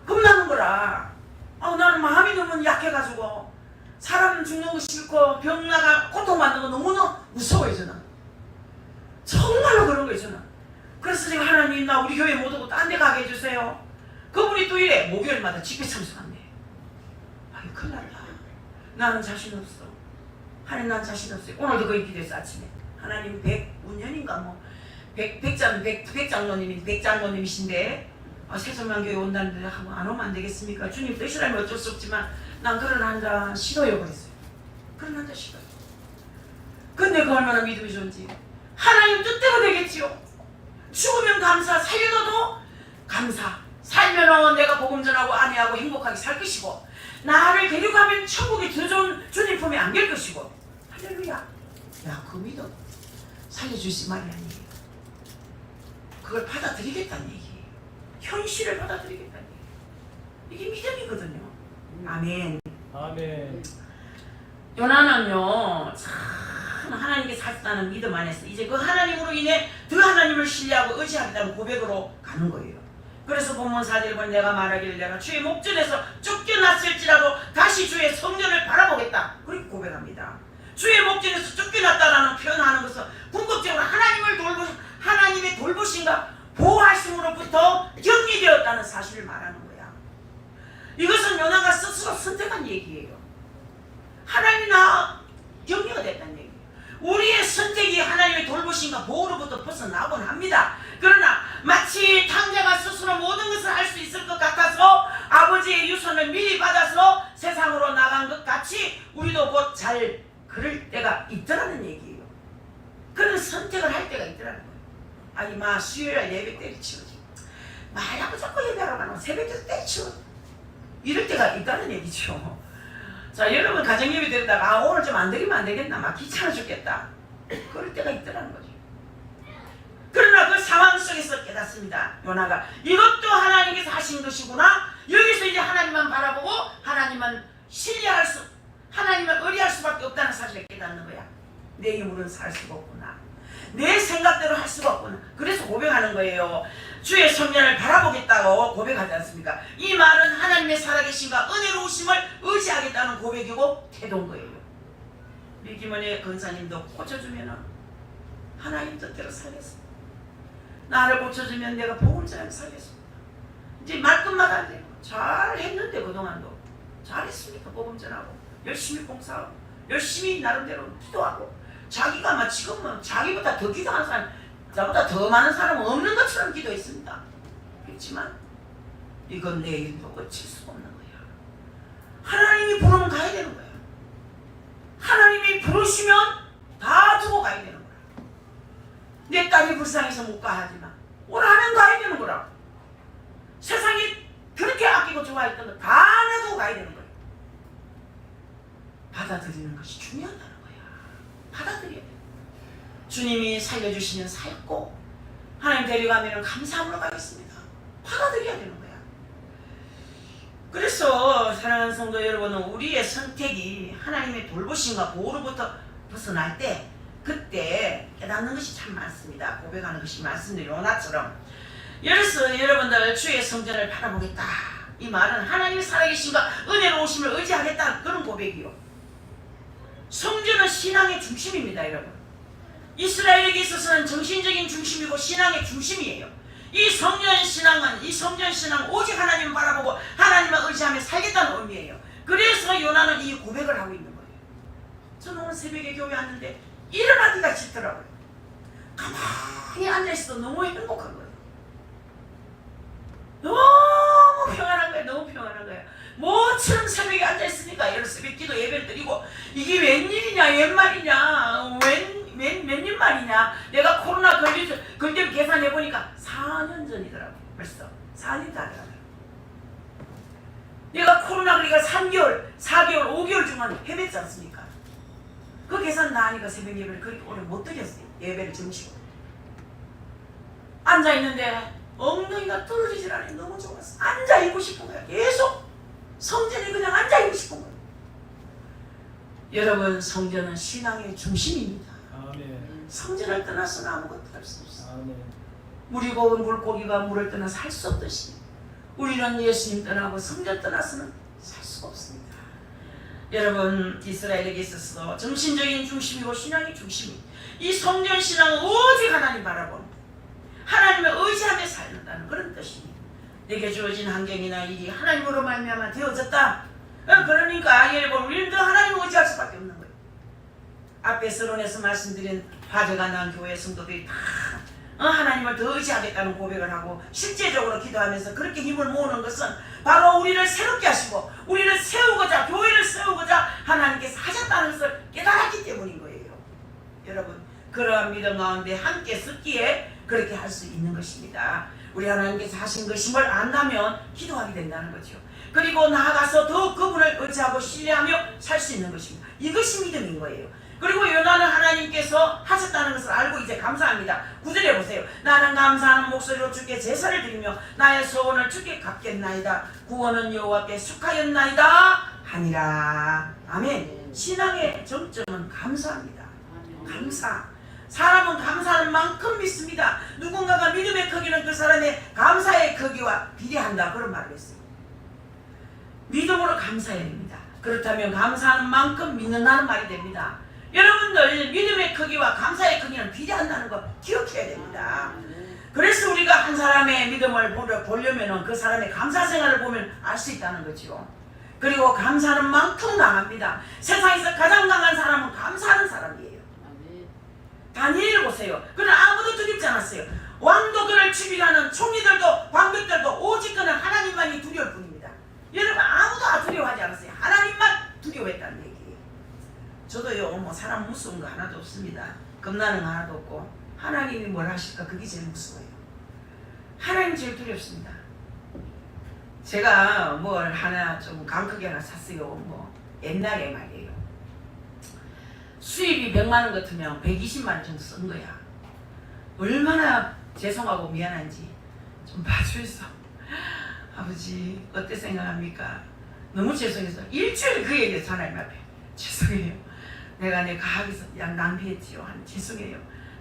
겁나는 거라. 나는 마음이 너무 약해가지고 사람 죽는 거 싫고 병 나가 고통받는 거 너무너무 무서워요 저는. 정말로 그런 거예요 저는. 그래서 제가 하나님 나 우리 교회 못 오고 딴 데 가게 해주세요. 그분이 또 이래 목요일마다 집회 참석한대. 아유 큰일 났다. 나는 자신 없어. 하나님 난 자신 없어요. 오늘도 거의 기도했어 아침에. 하나님 100운년인가 뭐 백장로님이신데 세종만교회 온다는데 안 오면 안 되겠습니까? 주님 뜻이라면 어쩔 수 없지만 난 그런 한 잔 싫어요 그랬어요. 그런 한 잔 싫어요. 근데 그 얼마나 믿음이 좋은지. 하나님 뜻대로 되겠지요. 죽으면 감사, 살려도 감사. 살면은 내가 복음 전하고 아내하고 행복하게 살 것이고, 나를 데려가면 천국에 더 좋은 주님 품에 안길 것이고. 할렐루야. 야, 그 믿음 살려주시 말이 아니에요. 그걸 받아들이겠다는 얘기예요. 현실을 받아들이겠다는 얘기예요. 이게 믿음이거든요. 아멘. 아멘. 요나는요 참 하나님께 살았다는 믿음 안에서 이제 그 하나님으로 인해 더 하나님을 신뢰하고 의지하겠다는 고백으로 가는 거예요. 그래서 본문 4절 보면 내가 말하기를 내가 주의 목전에서 쫓겨났을지라도 다시 주의 성전을 바라보겠다. 그렇게 고백합니다. 주의 목전에서 쫓겨났다라는 표현하는 것은 궁극적으로 하나님의 돌보심과 보호하심으로부터 격리되었다는 사실을 말하는 거야. 이것은 요나가 스스로 선택한 얘기예요. 하나님이 나 격리가 됐다는 얘기예요. 우리의 선택이 하나님의 돌보심과 보호로부터 벗어나곤 합니다. 그러나 마치 탕자가 스스로 모든 것을 할 수 있을 것 같아서 아버지의 유선을 미리 받아서 세상으로 나간 것 같이 우리도 곧 잘 그럴 때가 있더라는 얘기예요. 그런 선택을 할 때가 있더라는 거예요. 아니 마 수요일날 예배 때리치우지. 말하고 자꾸 예배하러 가면 새벽에서 때리치우. 이럴 때가 있다는 얘기죠. 자 여러분 가정예배 드리다가 오늘 좀 안 드리면 안 되겠나 막 귀찮아 죽겠다. 그럴 때가 있더라는 거죠. 그러나 그 상황 속에서 깨닫습니다. 요나가 이것도 하나님께서 하신 것이구나. 여기서 이제 하나님만 바라보고 하나님만 신뢰할 수, 하나님만 의뢰할 수밖에 없다는 사실을 깨닫는 거야. 내 힘으로는 살 수가 없구나. 내 생각대로 할 수가 없구나. 그래서 고백하는 거예요. 주의 성전을 바라보겠다고 고백하지 않습니까? 이 말은 하나님의 살아계심과 은혜로우심을 의지하겠다는 고백이고 태도인 거예요. 미기문의 권사님도 고쳐주면 하나님 뜻대로 살겠습니다. 나를 고쳐주면 내가 복음전하며 살겠습니다. 이제 말끝마다 안 돼요. 잘했는데 그동안도 잘했습니까? 복음전하고 열심히 봉사하고 열심히 나름대로 기도하고 자기가 막 지금은 자기보다 더 기도하는 사람, 나보다 더 많은 사람은 없는 것처럼 기도했습니다. 그렇지만 이건 내 일도 고칠 수가 없는 거야. 하나님이 부르면 가야 되는 거야. 하나님이 부르시면 다 두고 가야 되는 거야. 내 딸이 불쌍해서 못 가 하지만 오늘 하면 가야 되는 거라. 세상이 그렇게 아끼고 좋아했던 거 다 내고 가야 되는 거야. 받아들이는 것이 중요하다는 거야. 받아들여야 돼. 주님이 살려주시면 살고 하나님 데려가면 감사함으로 가겠습니다. 받아들여야 되는 거야. 그래서 사랑하는 성도 여러분은 우리의 선택이 하나님의 돌보심과 보호로부터 벗어날 때 그때 깨닫는 것이 참 많습니다. 고백하는 것이 많습니다. 요나처럼. 그래서 여러분들 주의 성전을 바라보겠다. 이 말은 하나님의 살아계심과 은혜로우심을 의지하겠다. 그런 고백이요. 성전은 신앙의 중심입니다. 여러분. 이스라엘에게 있어서는 정신적인 중심이고 신앙의 중심이에요. 이 성전 신앙은 오직 하나님을 바라보고 하나님을 의지하며 살겠다는 의미예요. 그래서 요나는 이 고백을 하고 있는 거예요. 저는 오늘 새벽에 교회 왔는데 일어나기가 싫더라고요. 가만히 앉아있어도 너무 행복한 거예요. 너무 평안한 거예요. 너무 평안한 거예요. 뭐처럼 새벽에 앉아있으니까 여러 새벽 기도 예배를 드리고 이게 웬일이냐 웬말이냐 웬일 말이냐. 내가 코로나 걸리를 계산해보니까 4년 전이더라고요. 벌써 4년 다 돼가요. 내가 코로나 걸리가 3개월 4개월 5개월 동안 헤맸지 않습니까? 그 계산 나니까 새벽 예배를 그렇게 오래 못 드렸어요. 예배를 정식으로. 앉아있는데 엉덩이가 떨어지질 않아요. 너무 좋았어. 앉아있고 싶은 거야. 계속 성전에 그냥 앉아있고 싶은 거예요. 여러분, 성전은 신앙의 중심입니다. 아멘. 성전을 떠나서는 아무것도 할 수 없어. 아멘. 물이고 물고기가 물을 떠나 살 수 없듯이 우리는 예수님 떠나고 성전 떠나서는 살 수가 없습니다. 여러분, 이스라엘에게 있어서 정신적인 중심이고 신앙의 중심이 이 성전 신앙은 오직 하나님 바라보는 하나님을 의지하며 살는다는 그런 뜻입니다. 내게 주어진 환경이나 일이 하나님으로 말미암아 되어졌다. 그러니까 여러분, 우리는 더 하나님을 의지할 수밖에 없는 거예요. 앞에 서론에서 말씀드린 화제가 난 교회 성도들이 다 하나님을 더 의지하겠다는 고백을 하고 실제적으로 기도하면서 그렇게 힘을 모으는 것은 바로 우리를 새롭게 하시고 우리를 세우고자, 교회를 세우고자 하나님께서 하셨다는 것을 깨달았기 때문인 거예요. 여러분, 그러한 믿음 가운데 함께 섰기에 그렇게 할 수 있는 것입니다. 우리 하나님께서 하신 것임을 안다면 기도하게 된다는 거죠. 그리고 나아가서 더 그분을 의지하고 신뢰하며 살 수 있는 것입니다. 이것이 믿음인 거예요. 그리고 요나는 하나님께서 하셨다는 것을 알고 이제 감사합니다. 9절에 보세요. 나는 감사하는 목소리로 주께 제사를 드리며 나의 소원을 주께 갚겠나이다. 구원은 여호와께 속하였나이다 하니라. 아멘. 신앙의 정점은 감사합니다. 감사. 사람은 감사하는 만큼 믿습니다. 누군가가 믿음의 크기는 그 사람의 감사의 크기와 비례한다, 그런 말을 했어요. 믿음으로 감사해야 됩니다. 그렇다면 감사하는 만큼 믿는다는 말이 됩니다. 여러분들, 믿음의 크기와 감사의 크기는 비례한다는 거 기억해야 됩니다. 그래서 우리가 한 사람의 믿음을 보려면 그 사람의 감사 생활을 보면 알 수 있다는 거죠. 그리고 감사하는 만큼 강합니다. 세상에서 가장 강한 사람은 감사하는 사람이에요. 다니엘을 보세요. 그는 아무도 두렵지 않았어요. 왕도 그를 추비하는 총리들도 관객들도 오직 그는 하나님만이 두려울 뿐입니다. 여러분, 아무도 두려워하지 않았어요. 하나님만 두려워했다는 얘기예요. 저도요, 뭐 사람 무서운 거 하나도 없습니다. 겁나는 거 하나도 없고 하나님이 뭘 하실까 그게 제일 무서워요. 하나님 제일 두렵습니다. 제가 뭘 하나 좀 강크게 하나 샀어요. 뭐 옛날에 말이에요. 수입이 100만 원 같으면 120만 원 정도 쓴 거야. 얼마나 죄송하고 미안한지 좀 봐주셔서. 아버지, 어때 생각합니까? 너무 죄송해서 일주일 그 얘기했어. 하나님 앞에. 죄송해요. 내가 내 가학에서 낭비했지요. 죄송해요.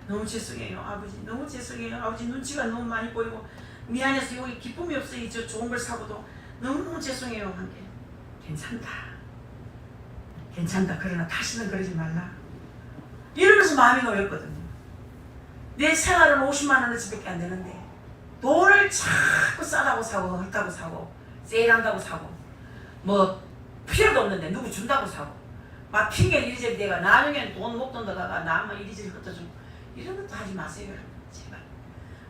너무 죄송해요. 아버지, 너무 죄송해요. 아버지, 눈치가 너무 많이 보이고 미안해서 여기 기쁨이 없어요. 저 좋은 걸 사고도 너무너무 죄송해요. 한 게 괜찮다. 괜찮다. 그러나 다시는 그러지 말라. 이러면서 마음이 놓였거든요. 내 생활은 50만 원어치밖에 안 되는데 돈을 자꾸 싸다고 사고 헐다고 사고 세일한다고 사고 뭐 필요도 없는데 누구 준다고 사고 막 핑계를 이리저리 대가 나중에는 돈 못 돈다가 나만 이리저리 흩어주고 이런 것도 하지 마세요. 여러분, 제발.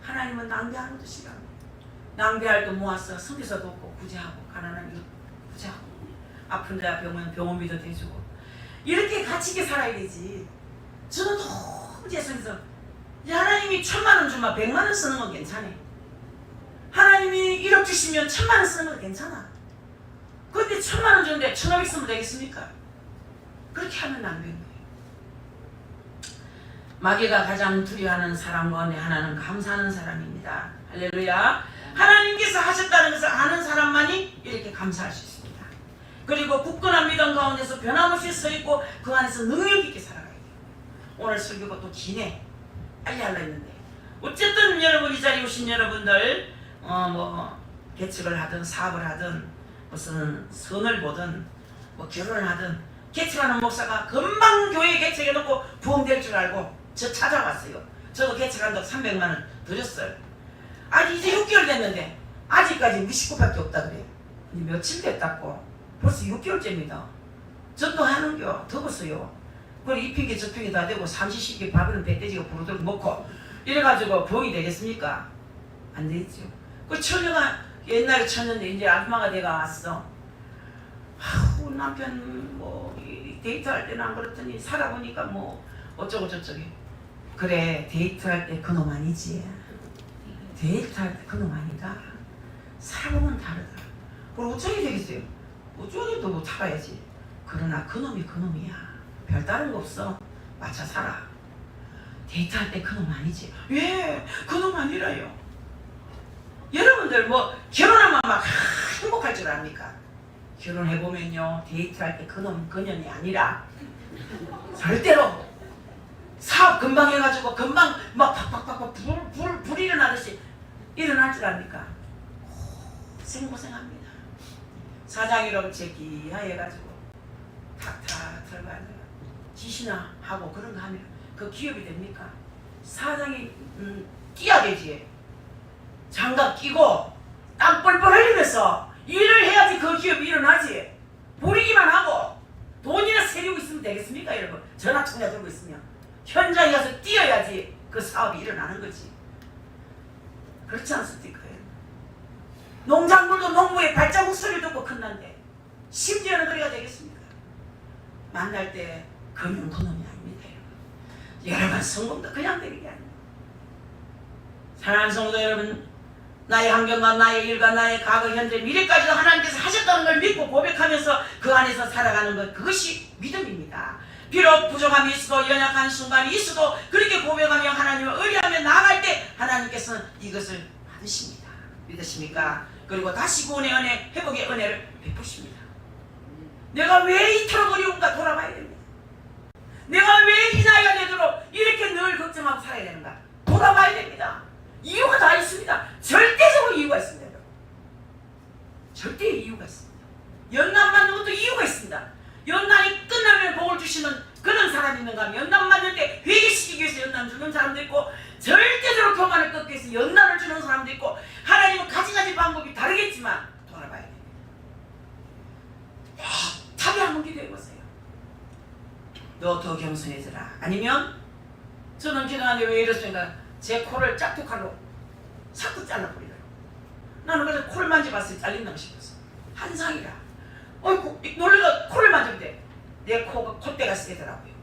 하나님은 낭비하는 것도 싫어합니다. 낭비할 거 모아서 성교사도 없고 구제하고 가난한 이웃 구제하고 아픈 자 병원비도 대주고 이렇게 가치있게 살아야 되지. 저는 너무 죄송해서 하나님이 1000만 원 주면 100만 원 쓰는 건 괜찮아. 하나님이 1억 주시면 1000만 원 쓰는 건 괜찮아. 그런데 1000만 원 주는데 1500 쓰면 되겠습니까? 그렇게 하면 낭비인 거예요. 마귀가 가장 두려워하는 사람 가운데 하나는 감사하는 사람입니다. 할렐루야. 하나님께서 하셨다는 것을 아는 사람만이 이렇게 감사할 수 있습니다. 그리고 굳건한 믿음 가운데서 변함없이 서있고 그 안에서 능력 있게 살아가야 돼요. 오늘 설교가 또 기네. 빨리 하려 했는데 어쨌든 여러분, 이 자리에 오신 여러분들 뭐 개척을 하든 사업을 하든 무슨 선을 보든 뭐 결혼을 하든 개척하는 목사가 금방 교회 개척해놓고 부흥될 줄 알고 저 찾아왔어요. 저도 개척한다고 300만 원 드렸어요. 아니 이제 6개월 됐는데 아직까지 우리 식구밖에 없다 그래요. 며칠 됐다고 벌써 6개월째입니다. 전도하는겨 더웠어요. 그리고 이 핑계 저 핑계 다 되고 삼시세끼 밥은 배돼지가 부르도록 먹고 이래가지고 부흥이 되겠습니까? 안 되겠죠. 그 처녀가 옛날에 처녀인데 이제 아줌마가 돼가 왔어. 아우 남편 뭐 데이트할 때는 안 그렇더니 살아보니까 뭐 어쩌고 저쩌고. 그래, 데이트할 때 그놈 아니지. 데이트할 때 그놈 아니다. 살아보면 다르다. 그럼 어쩌게 되겠어요? 어쩌게도 못 살아야지. 그러나 그놈이 그놈이야. 별다른 거 없어. 맞춰 살아. 데이트할 때 그놈 아니지? 왜? 그놈 아니라요. 여러분들 뭐 결혼하면 막 행복할 줄 압니까? 결혼해보면요 데이트할 때 그놈 그년이 아니라 절대로 사업 금방 해가지고 금방 막 팍팍팍팍 불 일어나듯이 일어날 줄 압니까? 생고생합니다. 사장이라고 제기해가지고 탁탁 털고 앉아 지시나 하고 그런 거 하면 그 기업이 됩니까? 사장이 뛰어야 되지. 장갑 끼고 땀 뻘뻘 흘리면서 일을 해야지 그 기업이 일어나지. 부리기만 하고 돈이나 세리고 있으면 되겠습니까 여러분? 전화통화 들고 있으면 현장에 가서 뛰어야지 그 사업이 일어나는 거지. 그렇지 않습니까? 농작물도 농부의 발자국 소리 듣고 끝난데 심지어는 그래야 되겠습니까? 만날 때 그놈 그놈이 아닙니다. 여러분 성공도 그냥 되는 게 아닙니다. 사랑하는 성도 여러분, 나의 환경과 나의 일과 나의 과거 현재 미래까지도 하나님께서 하셨다는 걸 믿고 고백하면서 그 안에서 살아가는 것, 그것이 믿음입니다. 비록 부족함이 있어도 연약한 순간이 있어도 그렇게 고백하며 하나님을 의뢰하며 나아갈 때 하나님께서는 이것을 받으십니다. 믿으십니까? 그리고 다시 구원의 은혜, 회복의 은혜를 베푸십니다. 내가 왜 이토록 어려운가 돌아봐야 됩니다. 내가 왜 이 나이가 되도록 이렇게 늘 걱정하고 살아야 되는가 돌아봐야 됩니다. 이유가 다 있습니다. 절대적으로 이유가 있습니다. 절대 이유가 있습니다. 연남 맞는 것도 이유가 있습니다. 연남이 끝나면 복을 주시는 그런 사람이 있는가 하면 연남 맞을 때 회개시키기 위해서 연남 주는 사람도 있고 절대적으로 교만을 꺾기 위해서 연남을 주는 사람도 있고 하나님은 가지가지 방법이 다르겠지만 돌아봐야 됩니다. 답이 한번 기도해보세요. 너 더 겸손해져라. 아니면 저는 기도하는데 왜 이렇습니까? 제 코를 짝두칼로 자꾸 잘라버리더라고. 나는 그래서 코를 만져봤을 때 잘린다 싶었어. 한상이라. 어이구 놀래가 코를 만졌는데 내 코가 콧대가 세더라고요.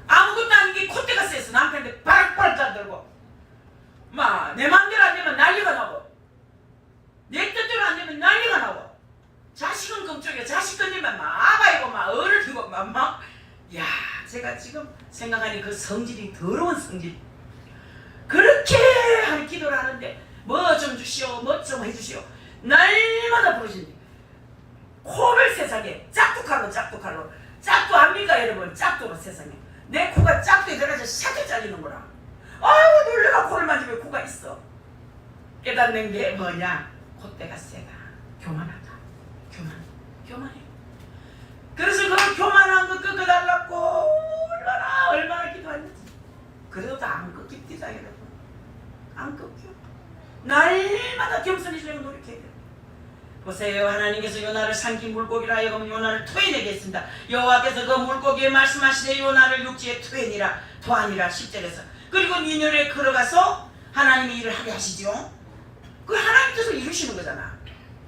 아무것도 아닌 게 콧대가 세서 남편한테 바락바락 잘들고 막 내 맘대로 안 되면 난리가 나고 내 뜻대로 안 되면 난리가 나고 자식은 금쪽이야. 자식 건들면 막 아바이고 막 어를 들고 막 야, 제가 지금 생각하니 그 성질이 더러운 성질. 그렇게 하는 기도를 하는데 뭐 좀 주시오, 뭐 좀 해주시오. 날마다 부르신다. 코를 세상에 짝두칼로 짝두 압니까 여러분? 짝두로 세상에 내 코가 짝두에 들어가서 샤게 잘리는 거라. 아유 놀래가 코를 만지면 코가 있어. 깨닫는 게 뭐냐? 콧대가 세다. 교만하다. 교만해. 그래서 그 교만한 거 꺾어달라고 얼마나 기도했는지. 그래도 다 안 꺾입니다 여러분. 안 꺾여. 날마다 겸손해지려고 노력해야 돼요. 보세요. 하나님께서 요나를 삼킨 물고기라 하여금 요나를 토해내게 했습니다. 여호와께서 그 물고기에 말씀하시되 요나를 육지에 토하니라 10절에서. 그리고 니느웨에 걸어가서 하나님이 일을 하게 하시죠. 그 하나님 뜻을 이루시는 거잖아.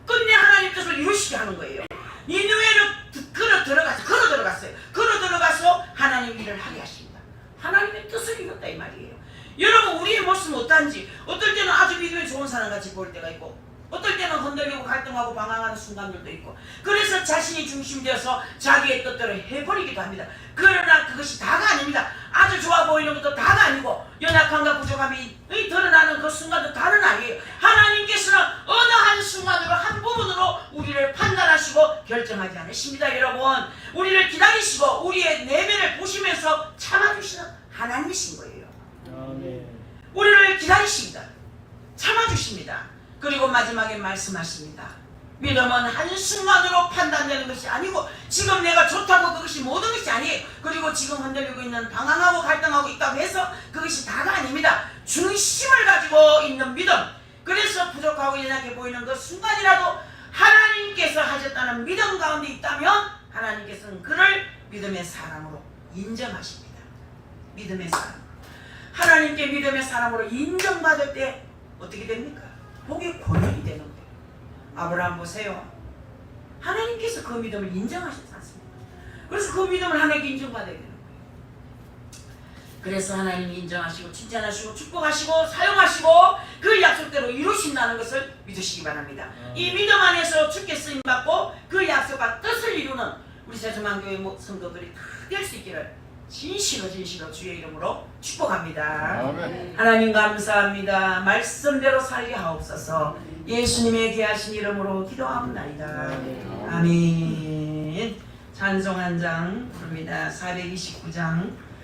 끝내 하나님 뜻을 이루시게 하는 거예요. 니느웨를 걸어 들어갔어요. 걸어 들어가서 하나님 일을 하게 하십니다. 하나님의 뜻을 이뤘다 이 말이에요. 여러분 우리의 모습은 어떤지 어떨 때는 아주 믿음이 좋은 사람같이 보일 때가 있고 어떨 때는 흔들리고 갈등하고 방황하는 순간들도 있고 그래서 자신이 중심되어서 자기의 뜻대로 해버리기도 합니다. 그러나 그것이 다가 아닙니다. 아주 좋아 보이는 것도 다가 아니고 연약함과 부족함이 드러나는 그 순간도 다는 아니에요. 하나님께서는 어느 한 순간으로 한 부분으로 우리를 판단하시고 결정하지 않으십니다. 여러분 우리를 기다리시고 우리의 내면을 보시면서 참아주시는 하나님이신 거예요. 우리를 기다리십니다. 참아주십니다. 그리고 마지막에 말씀하십니다. 믿음은 한순간으로 판단되는 것이 아니고 지금 내가 좋다고 그것이 모든 것이 아니에요. 그리고 지금 흔들리고 있는 방황하고 갈등하고 있다고 해서 그것이 다가 아닙니다. 중심을 가지고 있는 믿음. 그래서 부족하고 연약해 보이는 그 순간이라도 하나님께서 하셨다는 믿음 가운데 있다면 하나님께서는 그를 믿음의 사람으로 인정하십니다. 믿음의 사람. 하나님께 믿음의 사람으로 인정받을 때 어떻게 됩니까? 복의 권역이 되는 거예요. 아브라함 보세요. 하나님께서 그 믿음을 인정하셨지 않습니까? 그래서 그 믿음을 하나님께 인정받아야 되는 거예요. 그래서 하나님이 인정하시고 칭찬하시고 축복하시고 사용하시고 그 약속대로 이루신다는 것을 믿으시기 바랍니다. 이 믿음 안에서 주께 쓰임받고 그 약속과 뜻을 이루는 우리 세수만교회 성도들이 다 될 수 있기를 진실로 주의 이름으로 축복합니다. 아멘. 하나님 감사합니다. 말씀대로 살게 하옵소서. 예수님의 귀하신 이름으로 기도합나이다. 아멘. 찬송 한 장 부릅니다. 429장